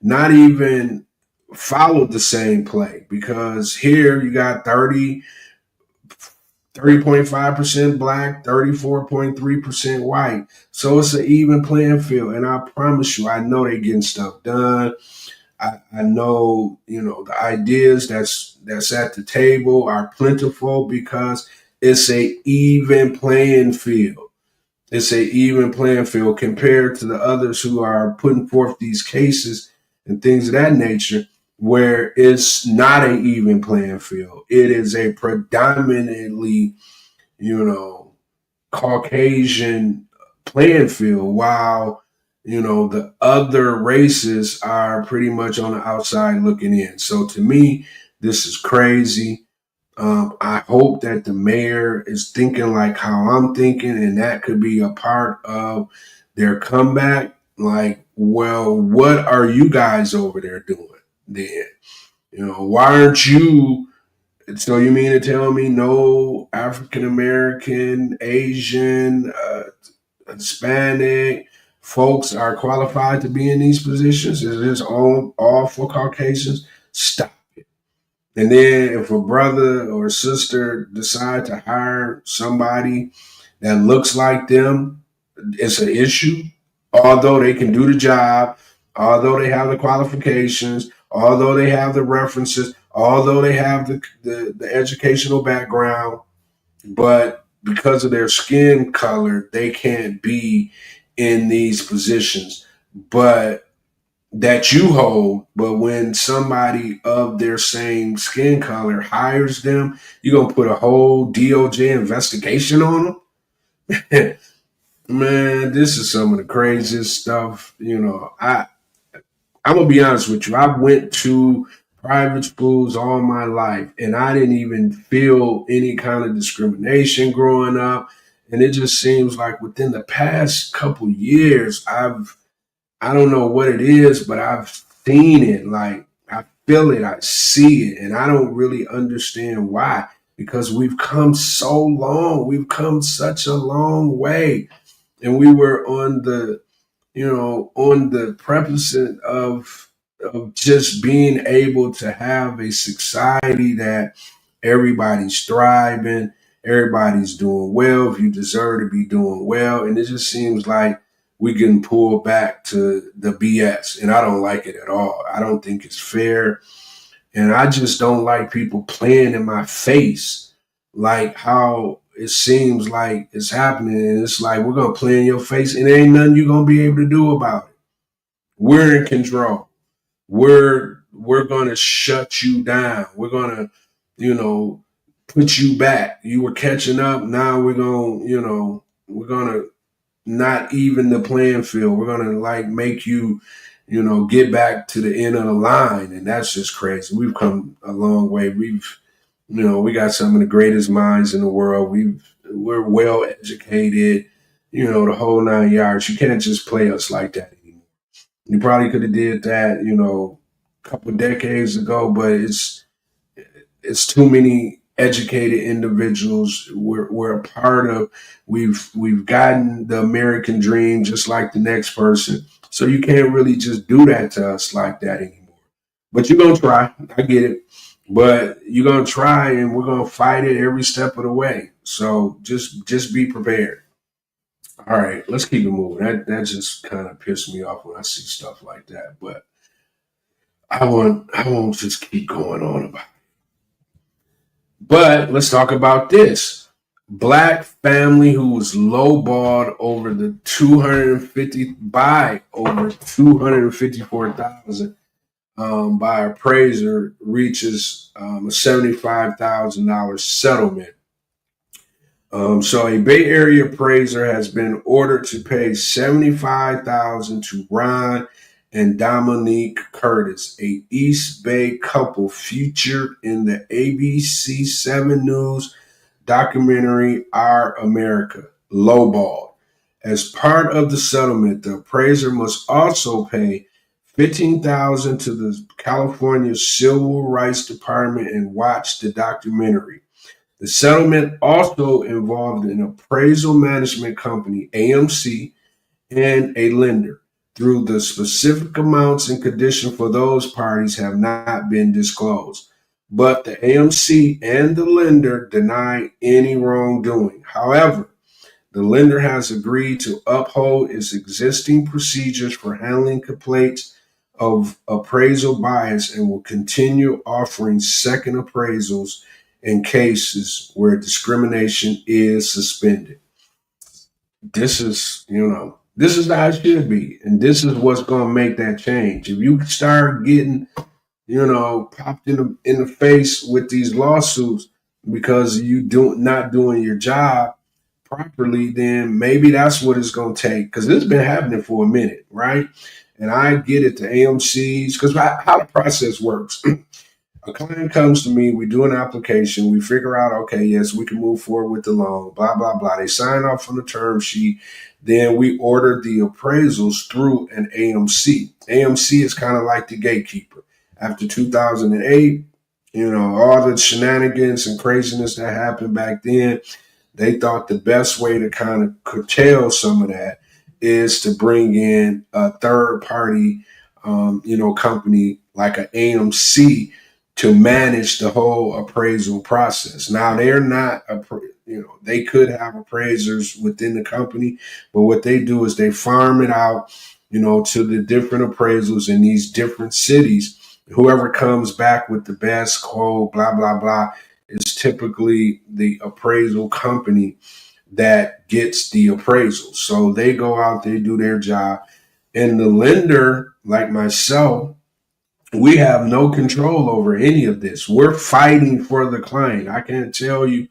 not even follow the same play, because here you got 30.5% black, 34.3% white. So it's an even playing field. And I promise you, I know they're getting stuff done. I know, the ideas that's at the table are plentiful, because it's a even playing field. It's a even playing field compared to the others who are putting forth these cases and things of that nature, where it's not a even playing field. It is a predominantly, Caucasian playing field, while, the other races are pretty much on the outside looking in. So to me, this is crazy. I hope that the mayor is thinking like how I'm thinking, and that could be a part of their comeback. Like, well, what are you guys over there doing then? Why aren't you? So you mean to tell me no African American, Asian, Hispanic folks are qualified to be in these positions? Is this all for Caucasians? Stop. And then if a brother or sister decide to hire somebody that looks like them, it's an issue. Although they can do the job, although they have the qualifications, although they have the references, although they have the educational background, but because of their skin color, they can't be in these positions. But that you hold, but when somebody of their same skin color hires them, you're gonna put a whole DOJ investigation on them. Man, this is some of the craziest stuff. I'm gonna be honest with you. I went to private schools all my life, and I didn't even feel any kind of discrimination growing up. And it just seems like within the past couple years, I don't know what it is, but I've seen it. Like, I feel it, I see it, and I don't really understand why. Because we've come so long, we've come such a long way, and we were on the preface of just being able to have a society that everybody's thriving, everybody's doing well. If you deserve to be doing well, and it just seems like we can pull back to the BS, and I don't like it at all. I don't think it's fair, and I just don't like people playing in my face like how it seems like it's happening. And it's like, we're gonna play in your face, and there ain't nothing you're gonna be able to do about it. We're in control. We're gonna shut you down. We're gonna, put you back. You were catching up. Now we're gonna not even the playing field. We're gonna like make you, get back to the end of the line, and that's just crazy. We've come a long way. We got some of the greatest minds in the world. We're well educated, the whole 9 yards. You can't just play us like that anymore. You probably could have did that, a couple of decades ago, but it's too many educated individuals. We're a part of. We've gotten the American dream just like the next person. So you can't really just do that to us like that anymore. But you're gonna try. I get it. But you're gonna try, and we're gonna fight it every step of the way. So just be prepared. All right, let's keep it moving. That just kind of pissed me off when I see stuff like that. But I won't just keep going on about it. But let's talk about this. Black family who was lowballed over the 250 by over 254,000 by appraiser reaches a $75,000 settlement. So a Bay Area appraiser has been ordered to pay $75,000 to Ron and Dominique Curtis, a East Bay couple featured in the ABC 7 News documentary Our America, Lowball. As part of the settlement, the appraiser must also pay $15,000 to the California Civil Rights Department and watch the documentary. The settlement also involved an appraisal management company, AMC, and a lender. Through the specific amounts and conditions for those parties have not been disclosed. But the AMC and the lender deny any wrongdoing. However, the lender has agreed to uphold its existing procedures for handling complaints of appraisal bias and will continue offering second appraisals in cases where discrimination is suspended. This is, this is how it should be. And this is what's going to make that change. If you start getting, popped in the face with these lawsuits because you not doing your job properly, then maybe that's what it's going to take. Because it's been happening for a minute, right? And I get it, the AMCs, because how the process works. A client comes to me, we do an application, we figure out, okay, yes, we can move forward with the loan, blah, blah, blah. They sign off on the term sheet. Then we order the appraisals through an AMC. AMC is kind of like the gatekeeper. After 2008, all the shenanigans and craziness that happened back then, they thought the best way to kind of curtail some of that is to bring in a third party, company like an AMC to manage the whole appraisal process. Now they're not, they could have appraisers within the company, but what they do is they farm it out, to the different appraisals in these different cities. Whoever comes back with the best quote, blah, blah, blah, is typically the appraisal company that gets the appraisal. So they go out, they do their job. And the lender, like myself, we have no control over any of this. We're fighting for the client. I can't tell you.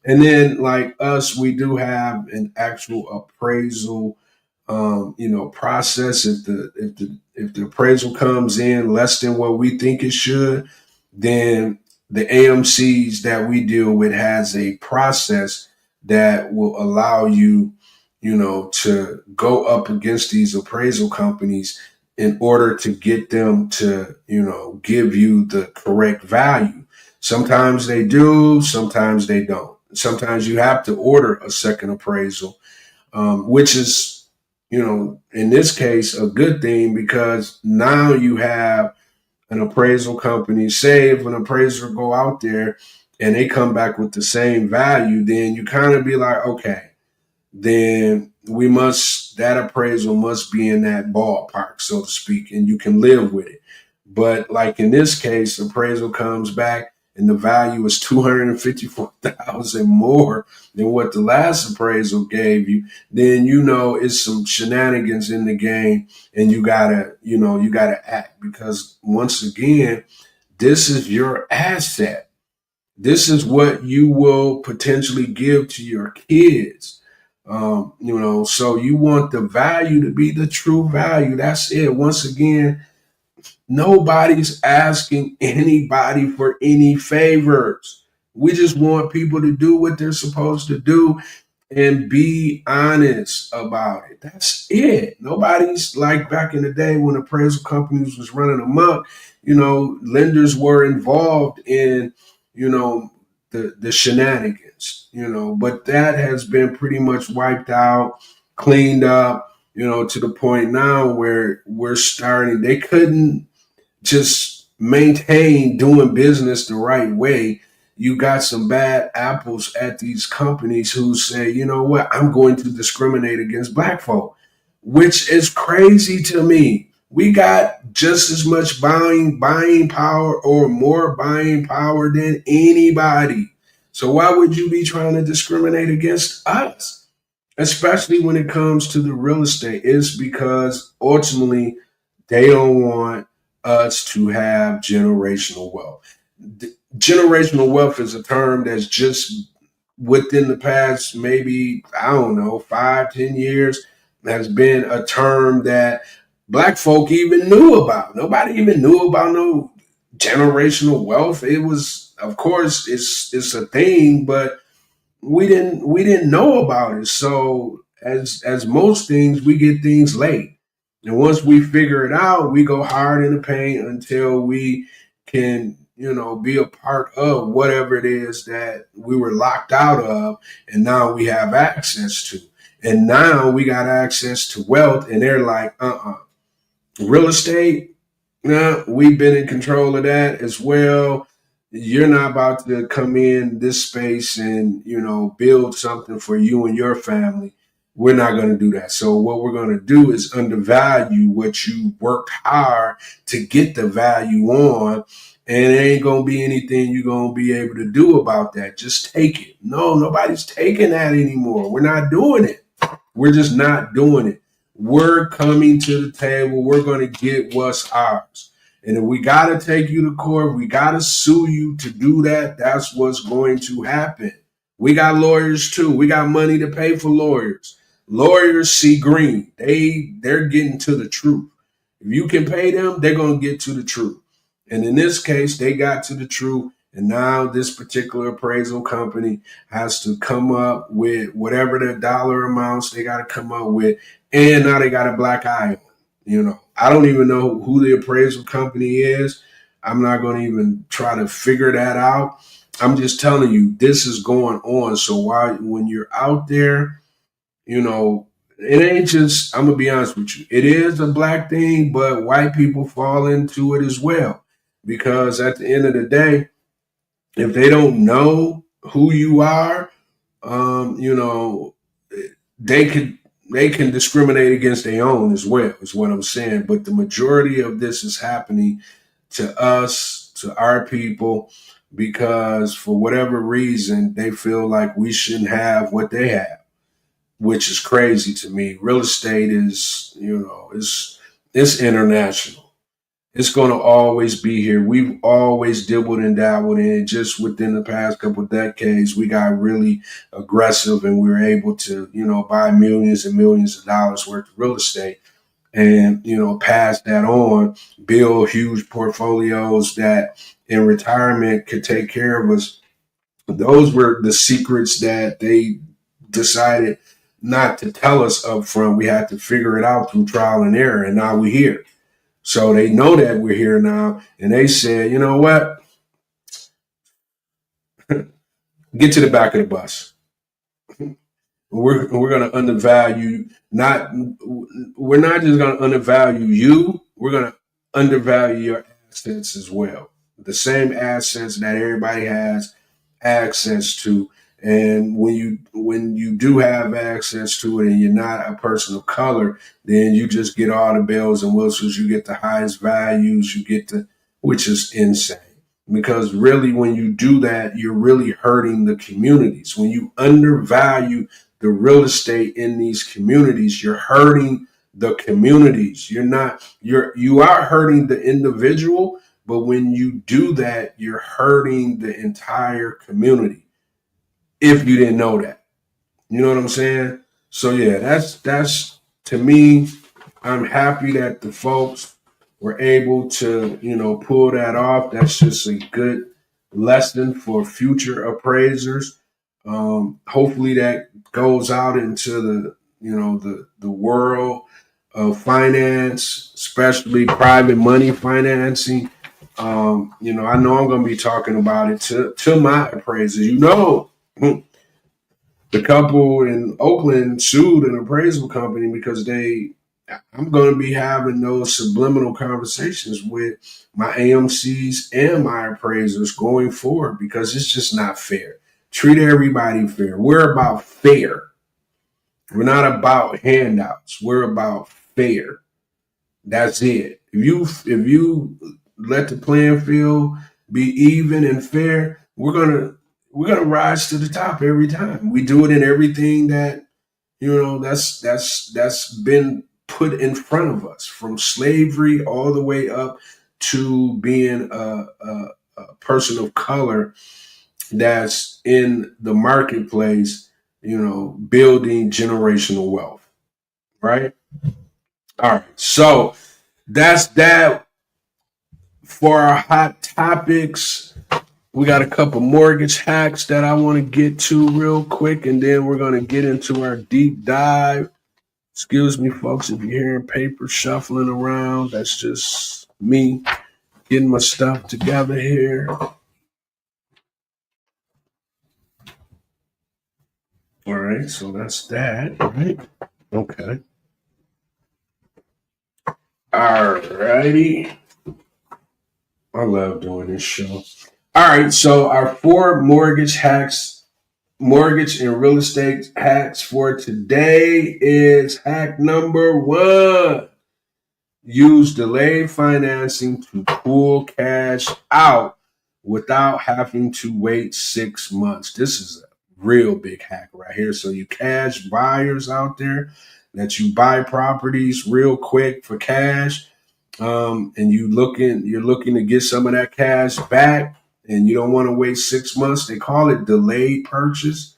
And then like us, we do have an actual appraisal, process. If the appraisal comes in less than what we think it should, then the AMCs that we deal with has a process that will allow you, to go up against these appraisal companies in order to get them to, give you the correct value. Sometimes they do, sometimes they don't. Sometimes you have to order a second appraisal, which is, in this case, a good thing because now you have an appraisal company. Say if an appraiser go out there and they come back with the same value, then you kind of be like, okay, then that appraisal must be in that ballpark, so to speak, and you can live with it. But like in this case, appraisal comes back and the value is 254,000 more than what the last appraisal gave you, then it's some shenanigans in the game and you gotta act because once again, this is your asset. This is what you will potentially give to your kids. So you want the value to be the true value. That's it. Once again, nobody's asking anybody for any favors. We just want people to do what they're supposed to do and be honest about it. That's it. Nobody's like back in the day when appraisal companies was running amok, lenders were involved in, the shenanigans, but that has been pretty much wiped out, cleaned up, to the point now where they couldn't just maintain doing business the right way. You got some bad apples at these companies who say, you know what, I'm going to discriminate against black folk, which is crazy to me. We got just as much buying power or more buying power than anybody. So why would you be trying to discriminate against us? Especially when it comes to the real estate. It's because ultimately they don't want us to have generational wealth. Generational wealth is a term that's just within the past, maybe, I don't know, 5, 10 years, has been a term that black folk even knew about. Nobody even knew about no generational wealth. It was, of course, it's a thing, but we didn't know about it. So as most things, we get things late. And once we figure it out, we go hard in the paint until we can, be a part of whatever it is that we were locked out of and now we have access to. And now we got access to wealth and they're like, real estate, nah, we've been in control of that as well. You're not about to come in this space and, build something for you and your family. We're not going to do that. So what we're going to do is undervalue what you worked hard to get the value on. And it ain't going to be anything you're going to be able to do about that. Just take it. No, nobody's taking that anymore. We're not doing it. We're just not doing it. We're coming to the table. We're going to get what's ours. And if we got to take you to court, we got to sue you to do that. That's what's going to happen. We got lawyers too. We got money to pay for lawyers. Lawyers see green. They're getting to the truth. If you can pay them, they're going to get to the truth. And in this case, they got to the truth. And now this particular appraisal company has to come up with whatever the dollar amounts they got to come up with. And now they got a black eye on. I don't even know who the appraisal company is. I'm not going to even try to figure that out. I'm just telling you, this is going on. So when you're out there, it ain't just, I'm going to be honest with you. It is a black thing, but white people fall into it as well. Because at the end of the day, if they don't know who you are, they can discriminate against their own as well, is what I'm saying. But the majority of this is happening to us, to our people, because for whatever reason, they feel like we shouldn't have what they have, which is crazy to me. Real estate is, it's international. It's going to always be here. We've always dibbled and dabbled in it. Just within the past couple of decades, we got really aggressive and we were able to, buy millions and millions of dollars worth of real estate and, pass that on, build huge portfolios that in retirement could take care of us. Those were the secrets that they decided not to tell us up front. We had to figure it out through trial and error. And now we're here. So they know that we're here now, and they said, you know what? Get to the back of the bus. We're going to undervalue. We're not just going to undervalue you. We're going to undervalue your assets as well. The same assets that everybody has access to. And when you do have access to it and you're not a person of color, then you just get all the bells and whistles. You get the highest values. Which is insane. Because really, when you do that, you're really hurting the communities. When you undervalue the real estate in these communities, you're hurting the communities. You are hurting the individual, but when you do that, you're hurting the entire community. If you didn't know that. You know what I'm saying? So yeah, that's to me, I'm happy that the folks were able to, pull that off. That's just a good lesson for future appraisers. Hopefully that goes out into the world of finance, especially private money financing. I know I'm going to be talking about it to my appraisers. The couple in Oakland sued an appraisal company because I'm going to be having those subliminal conversations with my AMCs and my appraisers going forward because it's just not fair. Treat everybody fair. We're about fair. We're not about handouts. We're about fair. That's it. If you let the playing field be even and fair, we're gonna rise to the top every time. We do it in everything that that's been put in front of us, from slavery all the way up to being a person of color that's in the marketplace, building generational wealth, right? All right. So that's that for our hot topics. We got a couple mortgage hacks that I want to get to real quick, and then we're going to get into our deep dive. Excuse me, folks, if you're hearing paper shuffling around, that's just me getting my stuff together here. All right, so that's that, right? Okay. All righty. I love doing this show. All right, so our 4 mortgage hacks, mortgage and real estate hacks for today is hack number 1. Use delayed financing to pull cash out without having to wait 6 months. This is a real big hack right here. So you cash buyers out there that you buy properties real quick for cash, and you're looking to get some of that cash back, and you don't want to wait 6 months. They call it delayed purchase,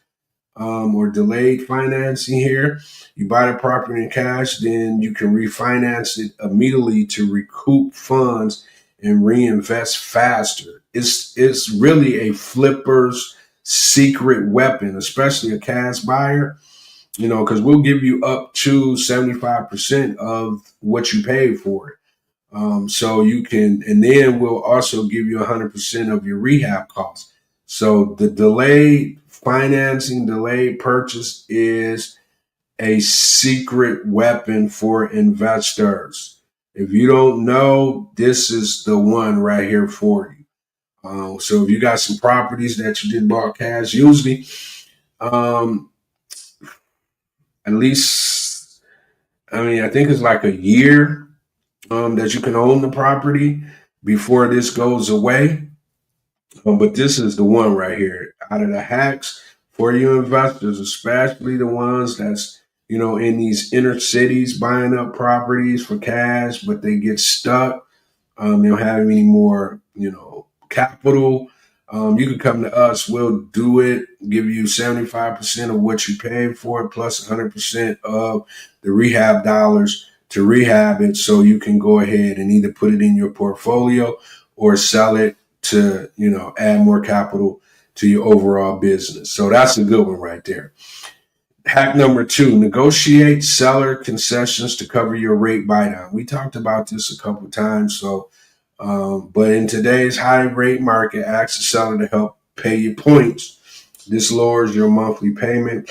or delayed financing here. You buy the property in cash, then you can refinance it immediately to recoup funds and reinvest faster. It's really a flipper's secret weapon, especially a cash buyer, because we'll give you up to 75% of what you paid for it. So you can, and then we'll also give you 100% of your rehab costs. So the delayed financing, delayed purchase is a secret weapon for investors. If you don't know, this is the one right here for you. So if you got some properties that you did bought cash, usually, at least, I think it's like a year that you can own the property before this goes away. But this is the one right here. Out of the hacks for you investors, especially the ones that's, in these inner cities buying up properties for cash, but they get stuck. They don't have any more, capital. You can come to us. We'll do it, give you 75% of what you paid for it, plus 100% of the rehab dollars to rehab it, so you can go ahead and either put it in your portfolio or sell it to, add more capital to your overall business. So that's a good one right there. Hack number 2, negotiate seller concessions to cover your rate buy down. We talked about this a couple times. So, but in today's high rate market, ask the seller to help pay your points. This lowers your monthly payment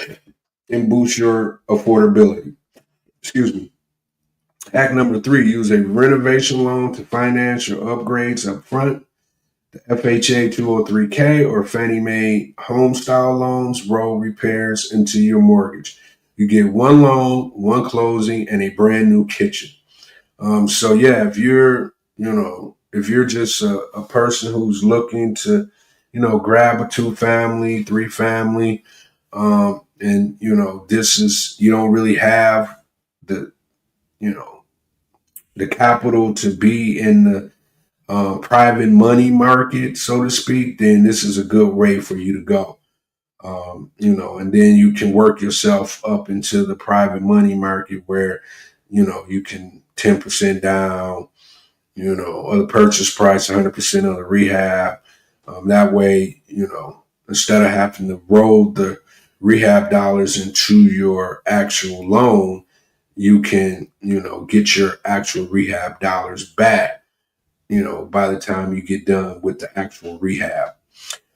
and boosts your affordability. Excuse me. Hack number 3, use a renovation loan to finance your upgrades up front. The FHA 203K or Fannie Mae home style loans roll repairs into your mortgage. You get one loan, one closing, and a brand new kitchen. So yeah, if you're just a person who's looking to, grab a 2-family, 3-family, and this is, you don't really have the, the capital to be in the private money market, so to speak, then this is a good way for you to go. And then you can work yourself up into the private money market where, you can 10% down, of the purchase price, 100% of the rehab. That way, instead of having to roll the rehab dollars into your actual loan, you can, get your actual rehab dollars back, by the time you get done with the actual rehab.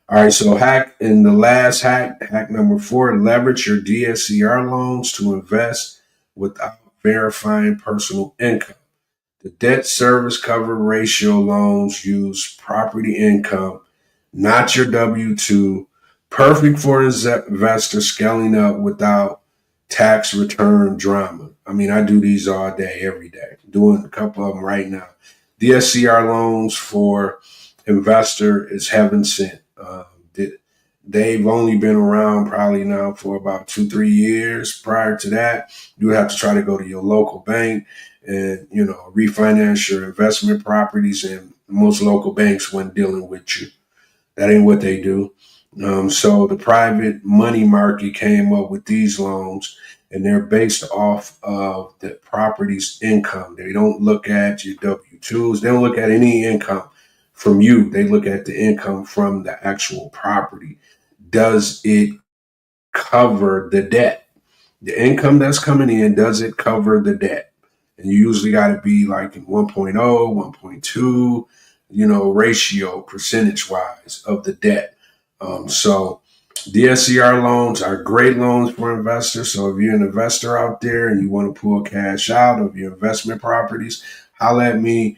All right, so the last hack number 4, leverage your DSCR loans to invest without verifying personal income. The debt service cover ratio loans use property income, not your W-2, perfect for investors scaling up without tax return drama. I mean, I do these all day, every day. Doing a couple of them right now. DSCR loans for investor is heaven sent. They've only been around probably now for about 2-3 years. Prior to that, you would have to try to go to your local bank and, refinance your investment properties, and most local banks weren't dealing with you. That ain't what they do. So the private money market came up with these loans, and they're based off of the property's income. They don't look at your W-2s. They don't look at any income from you. They look at the income from the actual property. Does it cover the debt? The income that's coming in, does it cover the debt? And you usually got to be like in 1.0, 1.2, ratio percentage wise of the debt. So DSCR loans are great loans for investors. So if you're an investor out there and you want to pull cash out of your investment properties, holla at me,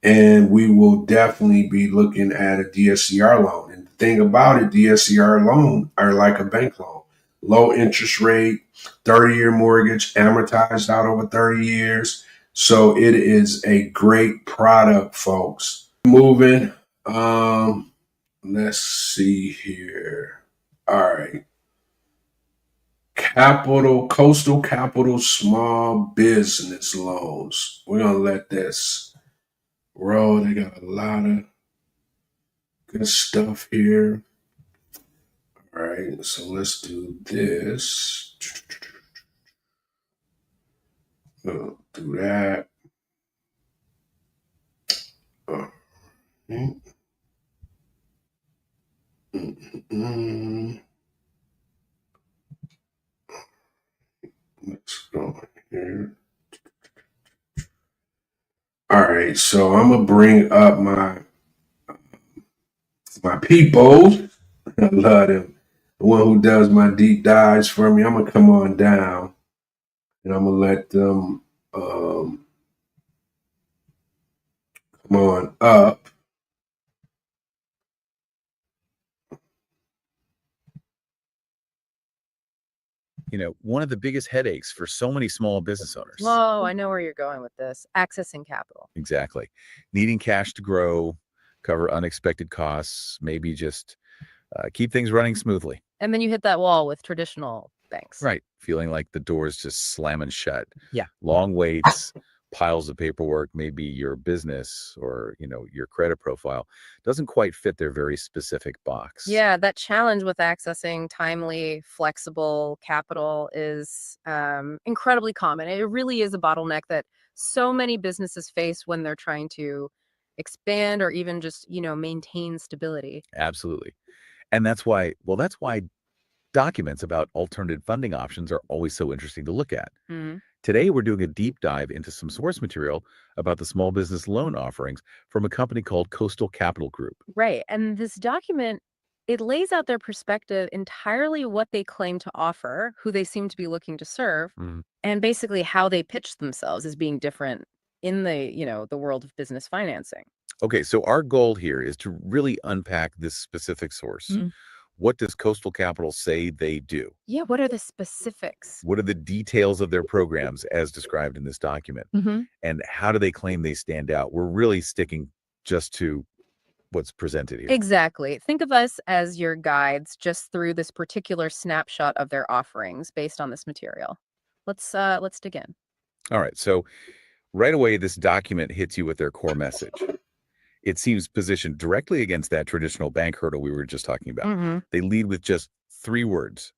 and we will definitely be looking at a DSCR loan. And the thing about it, DSCR loan are like a bank loan. Low interest rate, 30-year mortgage, amortized out over 30 years. So it is a great product, folks. Moving. Let's see here. All right. Coastal Capital Small Business Loans. We're going to let this roll. They got a lot of good stuff here. All right. So let's do this. We'll do that. All right. Let's go here. All right, so I'm gonna bring up my people. I love them. The one who does my deep dives for me. I'm gonna come on down, and I'm gonna let them come on up. One of the biggest headaches for so many small business owners. Whoa, I know where you're going with this. Accessing capital. Exactly. Needing cash to grow, cover unexpected costs, maybe just keep things running smoothly. And then you hit that wall with traditional banks. Right. Feeling like the door's just slamming shut. Yeah. Long waits, piles of paperwork, maybe your business or, your credit profile doesn't quite fit their very specific box. Yeah, that challenge with accessing timely, flexible capital is incredibly common. It really is a bottleneck that so many businesses face when they're trying to expand or even just, maintain stability. Absolutely. And that's why documents about alternative funding options are always so interesting to look at. Mm-hmm. Today, we're doing a deep dive into some source material about the small business loan offerings from a company called Coastal Capital Group. Right. And this document, it lays out their perspective entirely what they claim to offer, who they seem to be looking to serve, and basically how they pitch themselves as being different in the world of business financing. Okay, so our goal here is to really unpack this specific source. Mm-hmm. What does Coastal Capital say they do? Yeah, what are the specifics? What are the details of their programs as described in this document? Mm-hmm. And how do they claim they stand out? We're really sticking just to what's presented here. Exactly. Think of us as your guides just through this particular snapshot of their offerings based on this material. Let's dig in. All right, so right away, this document hits you with their core message. It seems positioned directly against that traditional bank hurdle we were just talking about. Mm-hmm. They lead with just 3 words: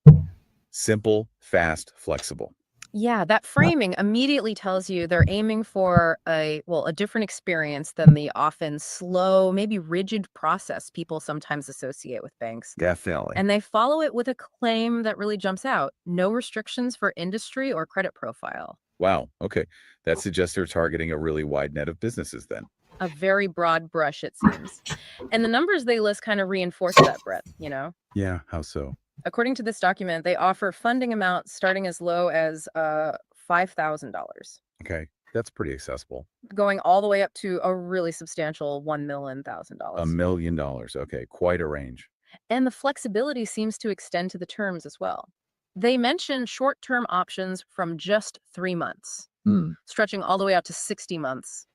simple, fast, flexible. Yeah, that framing immediately tells you they're aiming for a different experience than the often slow, maybe rigid process people sometimes associate with banks. Definitely. And they follow it with a claim that really jumps out: no restrictions for industry or credit profile. Wow. Okay. That suggests they're targeting a really wide net of businesses then. A very broad brush, it seems. And the numbers they list kind of reinforce that breadth, Yeah. How so? According to this document, they offer funding amounts starting as low as $5,000, Okay. That's pretty accessible. going all the way up to a really substantial $1 million. $1 million. Okay. Quite a range. And the flexibility seems to extend to the terms as well. They mention short-term options from just 3 months, stretching all the way out to 60 months,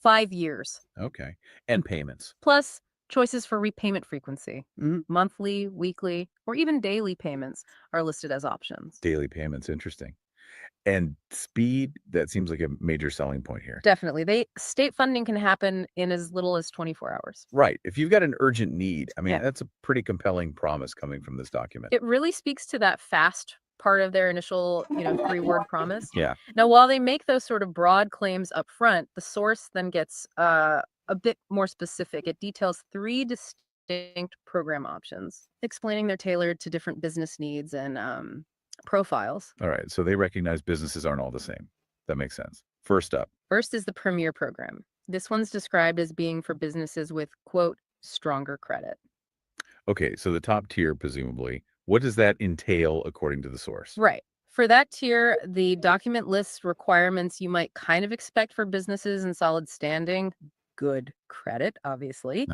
5 years, Okay. And payments. plus choices for repayment frequency. Monthly, weekly, or even daily payments are listed as options. Daily payments. Interesting. And speed, that seems like a major selling point here. Definitely. State funding can happen in as little as 24 hours. Right. If you've got an urgent need, I mean, Yeah. that's a pretty compelling promise coming from this document. It really speaks to that fast part of their initial, 3-word promise. Yeah. Now, while they make those sort of broad claims up front, the source then gets a bit more specific. It details 3 distinct program options, explaining they're tailored to different business needs and profiles. All right. So they recognize businesses aren't all the same. That makes sense. First up. First is the Premier program. This one's described as being for businesses with, quote, stronger credit. Okay. So the top tier, presumably, what does that entail according to the source? Right. For that tier, the document lists requirements you might kind of expect for businesses in solid standing. Good credit, obviously,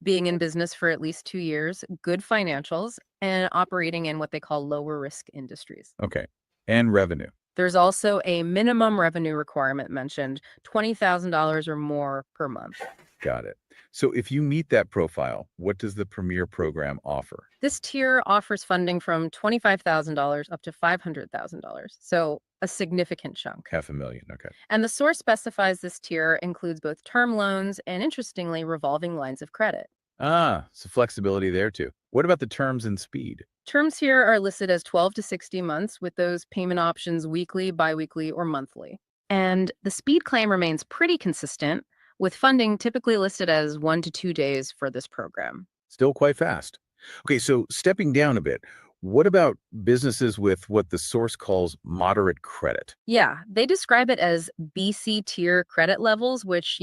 being in business for at least 2 years, good financials, and operating in what they call lower risk industries. Okay. And revenue. There's also a minimum revenue requirement mentioned, $20,000 or more per month. Got it. So if you meet that profile, what does the Premier program offer? This tier offers funding from $25,000 up to $500,000, so a significant chunk. $500,000. Okay. And the source specifies this tier includes both term loans and, interestingly, revolving lines of credit. So flexibility there too. What about the terms and speed? Terms here are listed as 12 to 60 months with those payment options weekly, biweekly, or monthly. And the speed claim remains pretty consistent, with funding typically listed as 1 to 2 days for this program. Still quite fast. Okay, so stepping down a bit, what about businesses with what the source calls moderate credit? Yeah, they describe it as BC tier credit levels, which,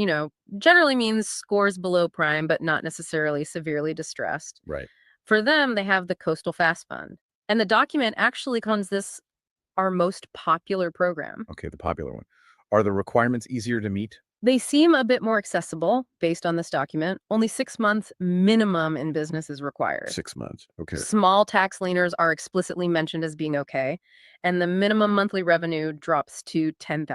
generally means scores below prime, but not necessarily severely distressed. Right. For them, they have the Coastal Fast Fund. And the document actually calls this our most popular program. Okay, the popular one. Are the requirements easier to meet? They seem a bit more accessible based on this document. Only 6 months minimum in business is required. 6 months. Okay. Small tax leaners are explicitly mentioned as being okay. And the minimum monthly revenue drops to $10,000.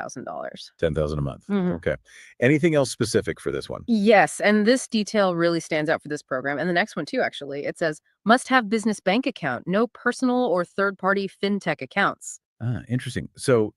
$10,000 a month. Okay. Anything else specific for this one? Yes, and this detail really stands out for this program. And the next one too, actually. It says, must have business bank account, no personal or third-party fintech accounts. Interesting. So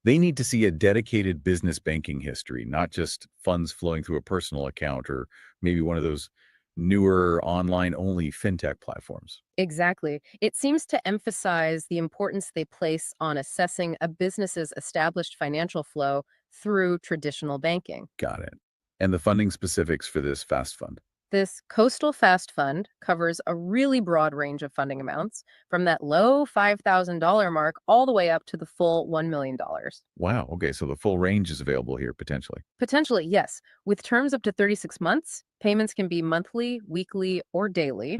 they need to see a dedicated business banking history, not just funds flowing through a personal account or maybe one of those newer online-only fintech platforms. Exactly. It seems to emphasize the importance they place on assessing a business's established financial flow through traditional banking. Got it. And the funding specifics for this fast fund? This Coastal Fast Fund covers a really broad range of funding amounts, from that low $5,000 mark all the way up to the full $1 million. Wow. Okay. So the full range is available here potentially. Potentially, yes. With terms up to 36 months, payments can be monthly, weekly, or daily.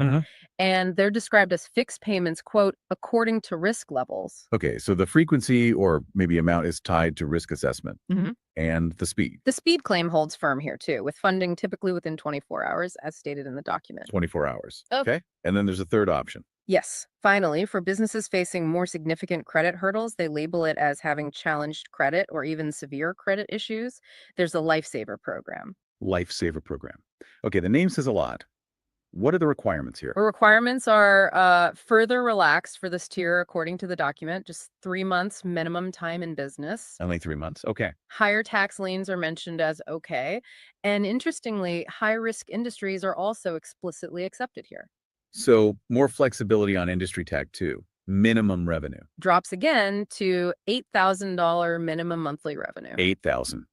And they're described as fixed payments, quote, according to risk levels. Okay. So the frequency or maybe amount is tied to risk assessment and the speed. The speed claim holds firm here, too, with funding typically within 24 hours, as stated in the document. 24 hours. Oh. Okay. And then there's a third option. Yes. Finally, for businesses facing more significant credit hurdles, they label it as having challenged credit or even severe credit issues. There's a Lifesaver program. Lifesaver program. Okay. The name says a lot. What are the requirements here? The requirements are further relaxed for this tier, according to the document, just 3 months minimum time in business. Only 3 months. Okay. Higher tax liens are mentioned as okay. And interestingly, high-risk industries are also explicitly accepted here. So more flexibility on industry tag too. Minimum revenue. Drops again to $8,000 minimum monthly revenue. 8,000.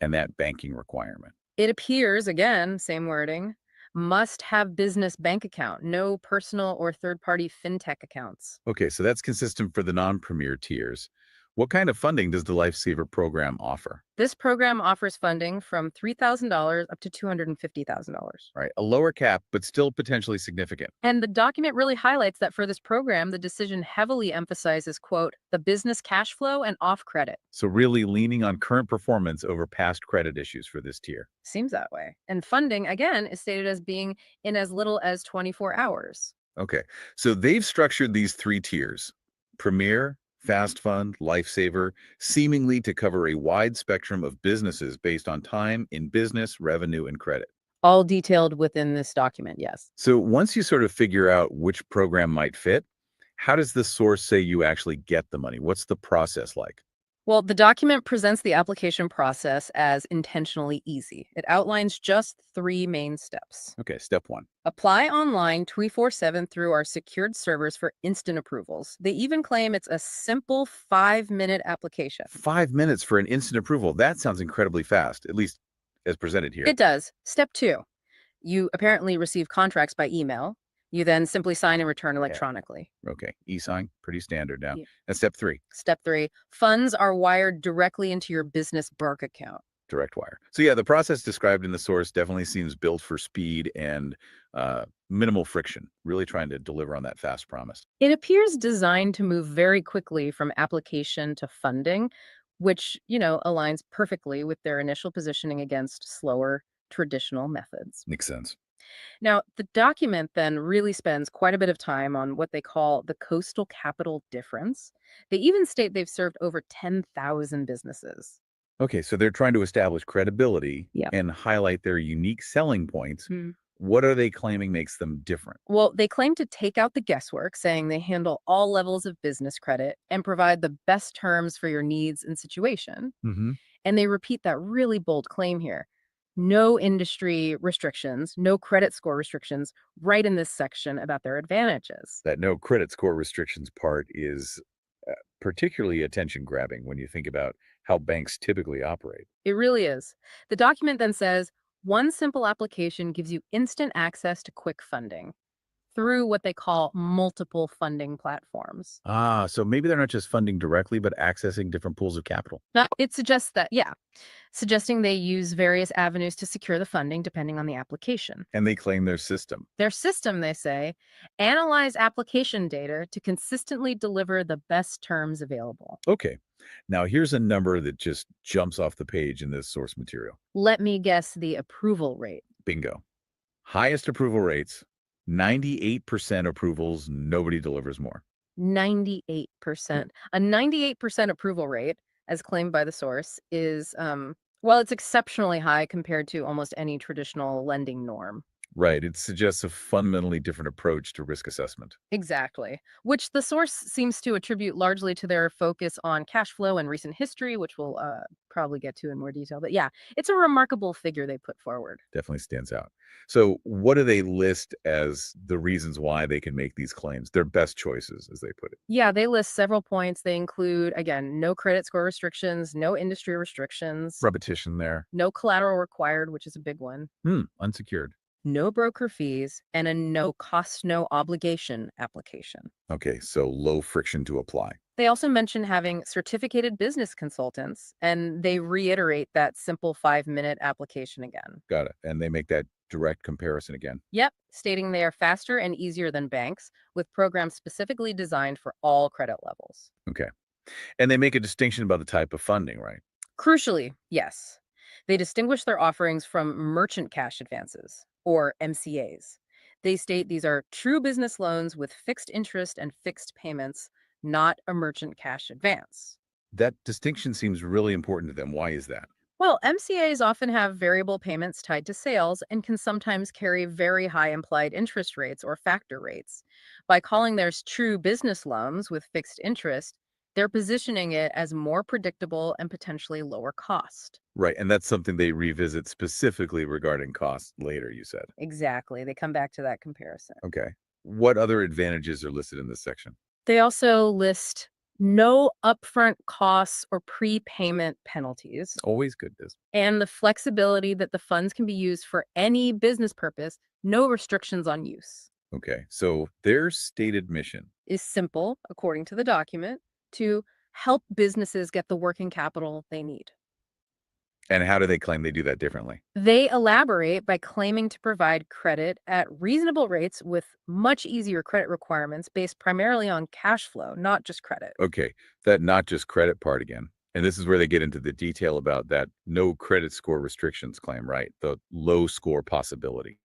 And that banking requirement. It appears, again, same wording, must have business bank account, no personal or third-party fintech accounts. Okay, so that's consistent for the non-premier tiers. What kind of funding does the Lifesaver program offer? This program offers funding from $3,000 up to $250,000. Right, a lower cap, but still potentially significant. And the document really highlights that for this program, the decision heavily emphasizes, quote, the business cash flow and off credit. So really leaning on current performance over past credit issues for this tier. Seems that way. And funding, again, is stated as being in as little as 24 hours. Okay, so they've structured these 3 tiers. Premier, Fast Fund, Lifesaver, seemingly to cover a wide spectrum of businesses based on time in business, revenue, and credit. All detailed within this document, yes. So once you sort of figure out which program might fit, how does the source say you actually get the money? What's the process like? Well, the document presents the application process as intentionally easy. It outlines just 3 main steps. Okay, step 1. Apply online 24/7 through our secured servers for instant approvals. They even claim it's a simple 5-minute application. 5 minutes for an instant approval. That sounds incredibly fast, at least as presented here. It does. Step 2. You apparently receive contracts by email. You then simply sign and return electronically. Okay, e-sign, pretty standard now. Yeah. And step 3, Step 3. Funds are wired directly into your business bank account. direct wire. So yeah, the process described in the source definitely seems built for speed and minimal friction, really trying to deliver on that fast promise. It appears designed to move very quickly from application to funding, which, aligns perfectly with their initial positioning against slower traditional methods. Makes sense. Now, the document then really spends quite a bit of time on what they call the coastal capital difference. They even state they've served over 10,000 businesses. Okay, so they're trying to establish credibility Yeah. and highlight their unique selling points. Hmm. What are they claiming makes them different? Well, they claim to take out the guesswork, saying they handle all levels of business credit and provide the best terms for your needs and situation. Mm-hmm. And they repeat that really bold claim here. No industry restrictions, no credit score restrictions, right in this section about their advantages. That no credit score restrictions part is particularly attention grabbing when you think about how banks typically operate. It really is. The document then says one simple application gives you instant access to quick funding through what they call multiple funding platforms. Ah, so maybe they're not just funding directly, but accessing different pools of capital. Now, it suggests that, suggesting they use various avenues to secure the funding depending on the application. And they claim their system. Their system, they say, analyze application data to consistently deliver the best terms available. Okay, now here's a number that just jumps off the page in this source material. Let me guess the approval rate. Bingo. Highest approval rates, 98% approvals, nobody delivers more. 98%. A 98% approval rate, as claimed by the source, is, it's exceptionally high compared to almost any traditional lending norm. Right. It suggests a fundamentally different approach to risk assessment. Exactly. Which the source seems to attribute largely to their focus on cash flow and recent history, which we'll probably get to in more detail. But yeah, it's a remarkable figure they put forward. Definitely stands out. So what do they list as the reasons why they can make these claims? Their best choices, as they put it. Yeah, they list several points. They include, again, no credit score restrictions, no industry restrictions, Repetition there. no collateral required, which is a big one, Unsecured. no broker fees, and a no cost, no obligation application. Okay, so low friction to apply. They also mention having certificated business consultants, and they reiterate that simple 5-minute application again. Got it. And they make that direct comparison again. Yep, stating they are faster and easier than banks, with programs specifically designed for all credit levels. Okay. And they make a distinction about the type of funding, right? Crucially, yes. They distinguish their offerings from merchant cash advances, or MCAs. They state these are true business loans with fixed interest and fixed payments, not a merchant cash advance. That distinction seems really important to them. Why is that? Well, MCAs often have variable payments tied to sales and can sometimes carry very high implied interest rates or factor rates. By calling theirs true business loans with fixed interest, they're positioning it as more predictable and potentially lower cost. Right. And that's something they revisit specifically regarding costs later, you said. Exactly. They come back to that comparison. Okay. What other advantages are listed in this section? They also list no upfront costs or prepayment penalties, Always good business. and the flexibility that the funds can be used for any business purpose, no restrictions on use. Okay. So their stated mission. Is simple, according to the document, to help businesses get the working capital they need. And how do they claim they do that differently? They elaborate by claiming to provide credit at reasonable rates with much easier credit requirements based primarily on cash flow, not just credit. Okay. That not just credit part again. And this is where they get into the detail about that no credit score restrictions claim, right? The low score possibility.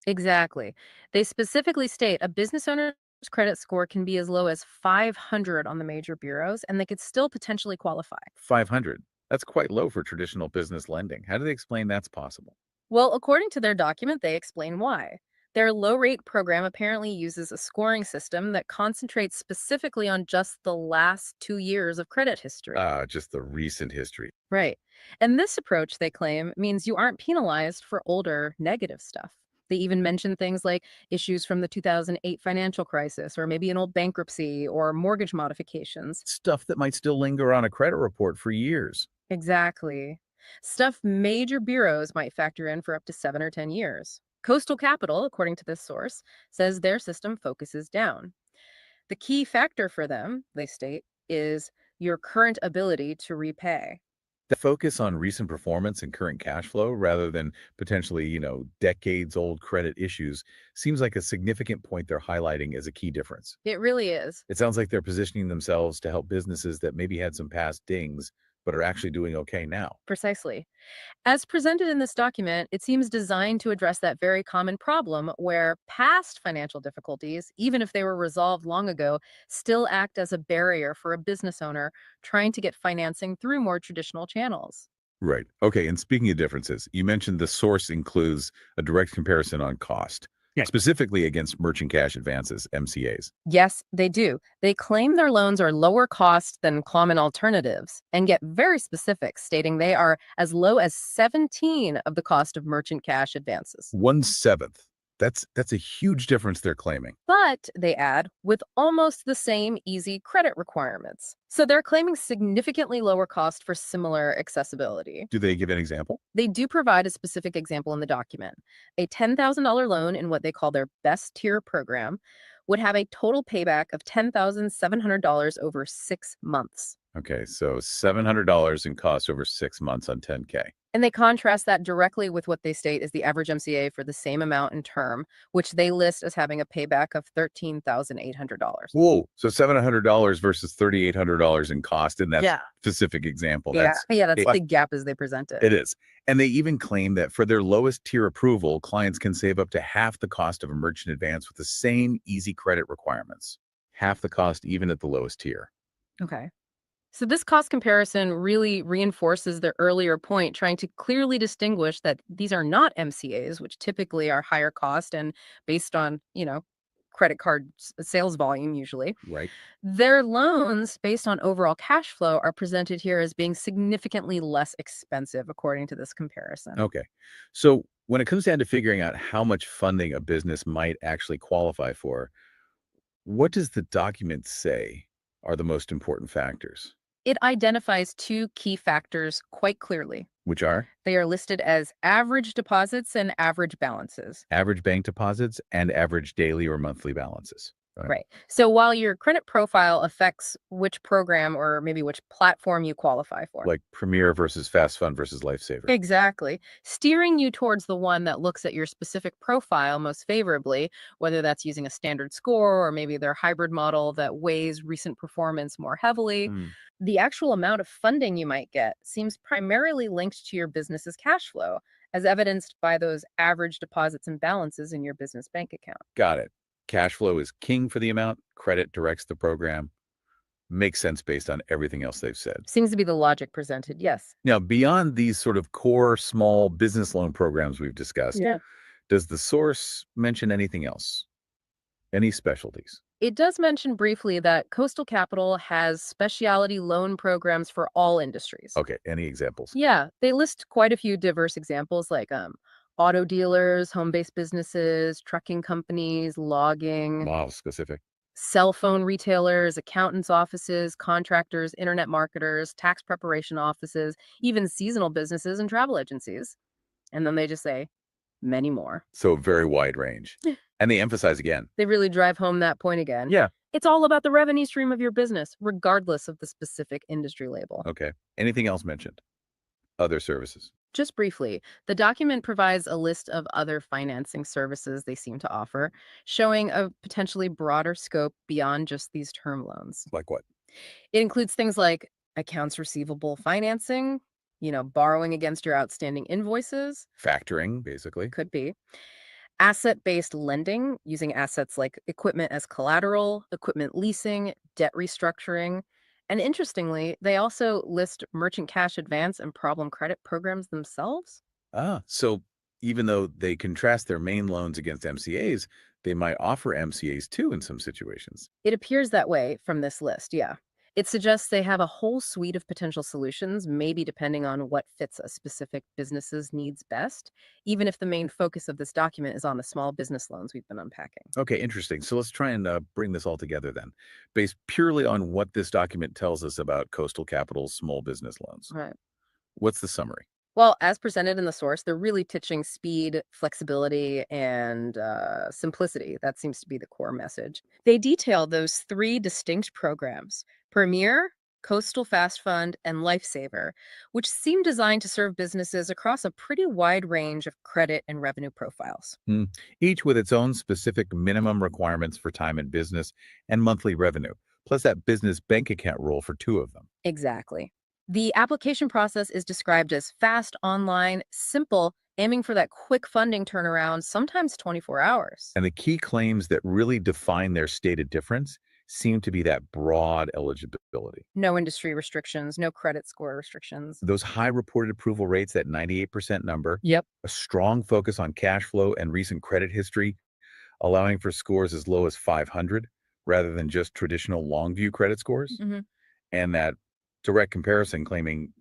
Exactly. They specifically state a business owner's credit score can be as low as 500 on the major bureaus, and they could still potentially qualify. 500. That's quite low for traditional business lending. How do they explain that's possible? Well, according to their document, they explain why. Their low rate program apparently uses a scoring system that concentrates specifically on just the last 2 years of credit history. Just the recent history. Right. And this approach, they claim, means you aren't penalized for older negative stuff. They even mention things like issues from the 2008 financial crisis, or maybe an old bankruptcy or mortgage modifications. Stuff that might still linger on a credit report for years. Exactly. Stuff major bureaus might factor in for up to 7 or 10 years. Coastal Capital, according to this source, says their system focuses down. The key factor for them, they state, is your current ability to repay. The focus on recent performance and current cash flow rather than potentially, decades old credit issues seems like a significant point they're highlighting as a key difference. It really is. It sounds like they're positioning themselves to help businesses that maybe had some past dings, but are actually doing okay now. Precisely. As presented in this document, it seems designed to address that very common problem where past financial difficulties, even if they were resolved long ago, still act as a barrier for a business owner trying to get financing through more traditional channels. Right. Okay. And speaking of differences, you mentioned the source includes a direct comparison on cost, specifically against merchant cash advances, MCAs. Yes, they do. They claim their loans are lower cost than common alternatives and get very specific, stating they are as low as 17 of the cost of merchant cash advances. 1/7. That's a huge difference they're claiming. But, they add, with almost the same easy credit requirements. So they're claiming significantly lower cost for similar accessibility. Do they give an example? They do provide a specific example in the document. A $10,000 loan in what they call their best tier program would have a total payback of $10,700 over 6 months. Okay, so $700 in cost over 6 months on 10K. And they contrast that directly with what they state is the average MCA for the same amount in term, which they list as having a payback of $13,800. Whoa, so $700 versus $3,800 in cost in that Yeah. specific example. That's it- the gap as they present it. It is. And they even claim that for their lowest tier approval, clients can save up to half the cost of a merchant advance with the same easy credit requirements. Half the cost even at the lowest tier. Okay. So this cost comparison really reinforces the earlier point, trying to clearly distinguish that these are not MCAs, which typically are higher cost and based on, credit card sales volume usually. Right. Their loans, based on overall cash flow, are presented here as being significantly less expensive, according to this comparison. Okay. So when it comes down to figuring out how much funding a business might actually qualify for, what does the document say are the most important factors? It identifies two key factors quite clearly. Which are They are listed as average deposits and average balances. average bank deposits and average daily or monthly balances. Right. So while your credit profile affects which program or maybe which platform you qualify for. Like Premier versus Fast Fund versus Lifesaver. Exactly. Steering you towards the one that looks at your specific profile most favorably, whether that's using a standard score or maybe their hybrid model that weighs recent performance more heavily. Hmm. The actual amount of funding you might get seems primarily linked to your business's cash flow, as evidenced by those average deposits and balances in your business bank account. Got it. Cash flow is king for the amount. Credit directs the program. Makes sense based on everything else they've said. Seems to be the logic presented, yes. Now, beyond these sort of core small business loan programs we've discussed, does the source mention anything else? Any specialties? It does mention briefly that Coastal Capital has specialty loan programs for all industries. Okay, any examples? Yeah, they list quite a few diverse examples like auto dealers, home-based businesses, trucking companies, logging, Wow, specific. cell phone retailers, accountants' offices, contractors, internet marketers, tax preparation offices, even seasonal businesses and travel agencies. And then they just say, many more. So very wide range. And they emphasize again. They really drive home that point again. Yeah. It's all about the revenue stream of your business, regardless of the specific industry label. Okay. Anything else mentioned? Other services. Just briefly, the document provides a list of other financing services they seem to offer, showing a potentially broader scope beyond just these term loans. Like what? It includes things like accounts receivable financing, borrowing against your outstanding invoices, Factoring, basically. could be, Asset-based lending, using assets like equipment as collateral, equipment leasing, debt restructuring. And interestingly, they also list merchant cash advance and problem credit programs themselves. So even though they contrast their main loans against MCAs, they might offer MCAs too in some situations. It appears that way from this list, yeah. It suggests they have a whole suite of potential solutions, maybe depending on what fits a specific business's needs best, even if the main focus of this document is on the small business loans we've been unpacking. Okay, interesting. So let's try and bring this all together then, based purely on what this document tells us about Coastal Capital's small business loans. Right. What's the summary? Well, as presented in the source, they're really pitching speed, flexibility, and simplicity. That seems to be the core message. They detail those three distinct programs: Premier, Coastal Fast Fund, and Lifesaver, which seem designed to serve businesses across a pretty wide range of credit and revenue profiles. Each with its own specific minimum requirements for time in business and monthly revenue, plus that business bank account rule for two of them. Exactly. The application process is described as fast, online, simple, aiming for that quick funding turnaround, sometimes 24 hours. And the key claims that really define their stated difference seem to be that broad eligibility. No industry restrictions, no credit score restrictions. Those high reported approval rates, that 98% number, Yep. a strong focus on cash flow and recent credit history, allowing for scores as low as 500 rather than just traditional long view credit scores, hmm and that direct comparison claiming,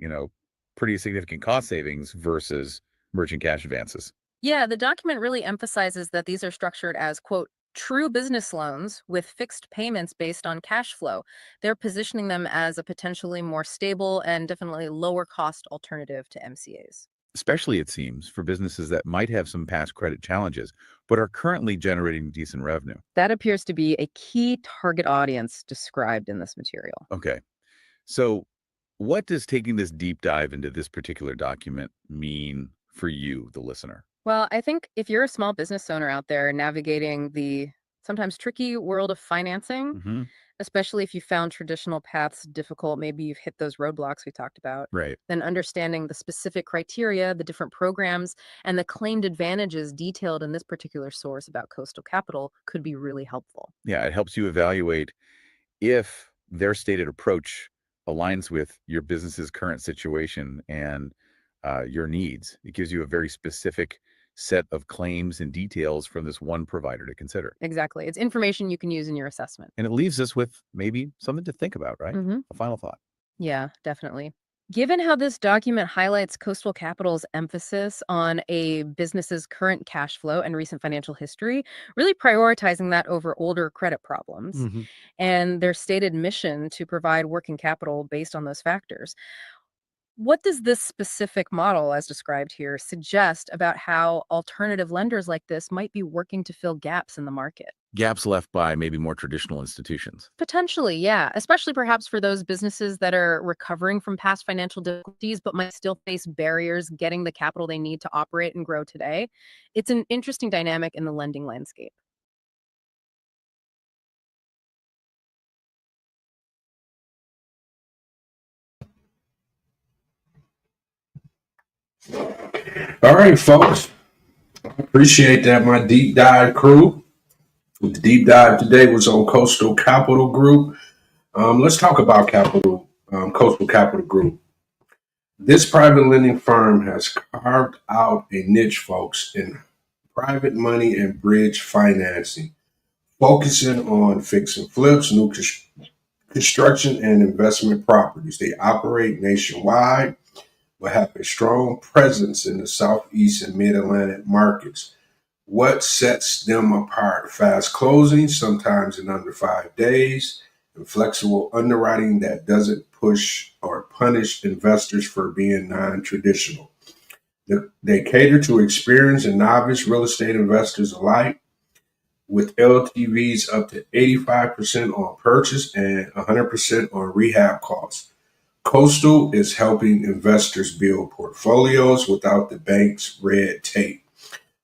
pretty significant cost savings versus merchant cash advances. Yeah, the document really emphasizes that these are structured as, quote, true business loans with fixed payments based on cash flow. They're positioning them as a potentially more stable and definitely lower cost alternative to MCAs. Especially, it seems, for businesses that might have some past credit challenges, but are currently generating decent revenue. That appears to be a key target audience described in this material. Okay. So what does taking this deep dive into this particular document mean for you, the listener? Well, I think if you're a small business owner out there navigating the sometimes tricky world of financing, hmm especially if you found traditional paths difficult, maybe you've hit those roadblocks we talked about, Right. then understanding the specific criteria, the different programs, and the claimed advantages detailed in this particular source about Coastal Capital could be really helpful. Yeah, it helps you evaluate if their stated approach aligns with your business's current situation and your needs. It gives you a very specific set of claims and details from this one provider to consider. Exactly. It's information you can use in your assessment. And it leaves us with maybe something to think about, right? hmm A final thought. Yeah, definitely. Given how this document highlights Coastal Capital's emphasis on a business's current cash flow and recent financial history, really prioritizing that over older credit problems, hmm and their stated mission to provide working capital based on those factors, what does this specific model, as described here, suggest about how alternative lenders like this might be working to fill gaps in the market? Gaps left by maybe more traditional institutions. Potentially, yeah. Especially perhaps for those businesses that are recovering from past financial difficulties, but might still face barriers getting the capital they need to operate and grow today. It's an interesting dynamic in the lending landscape. All right, folks. Appreciate that, my deep dive crew. The deep dive today was on Coastal Capital Group. Let's talk about Coastal Capital Group. This private lending firm has carved out a niche, folks, in private money and bridge financing, focusing on fix and flips, new construction, and investment properties. They operate nationwide, but have a strong presence in the Southeast and Mid-Atlantic markets. What sets them apart? Fast closing, sometimes in under 5 days, and flexible underwriting that doesn't push or punish investors for being non-traditional. They cater to experienced and novice real estate investors alike, with LTVs up to 85% on purchase and 100% on rehab costs. Coastal is helping investors build portfolios without the bank's red tape.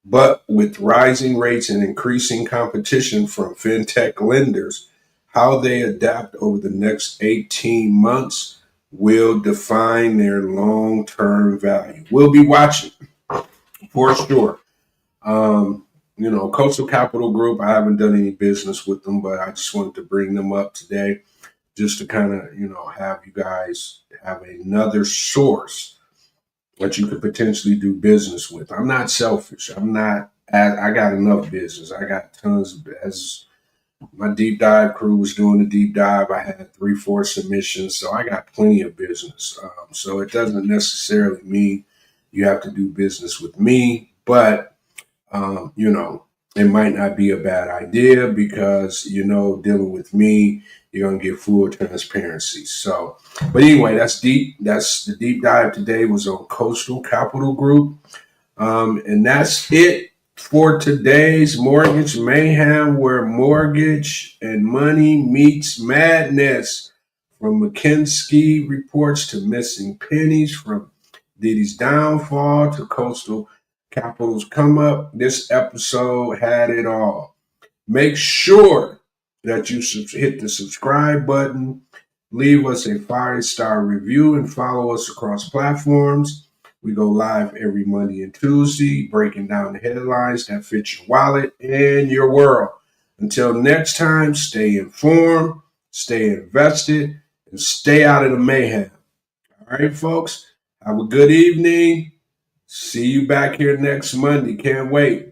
But with rising rates and increasing competition from fintech lenders, how they adapt over the next 18 months will define their long-term value. We'll be watching for sure. Coastal Capital Group, I haven't done any business with them, but I just wanted to bring them up today just to kind of, have you guys have another source that you could potentially do business with. I'm not selfish. I got enough business. I got tons as my deep dive crew was doing the deep dive. I had 3-4 submissions, so I got plenty of business. So it doesn't necessarily mean you have to do business with me, but it might not be a bad idea because, dealing with me, you're going to get full transparency. So, but anyway, that's deep. That's the deep dive today was on Coastal Capital Group. And that's it for today's Mortgage Mayhem, where mortgage and money meets madness. From McKinsey reports to missing pennies, from Diddy's downfall to Coastal Capital's come up, this episode had it all. Make sure that you hit the subscribe button, leave us a 5-star review, and follow us across platforms. We go live every Monday and Tuesday, breaking down the headlines that fit your wallet and your world. Until next time, stay informed, stay invested, and stay out of the mayhem. All right, folks, have a good evening. See you back here next Monday. Can't wait.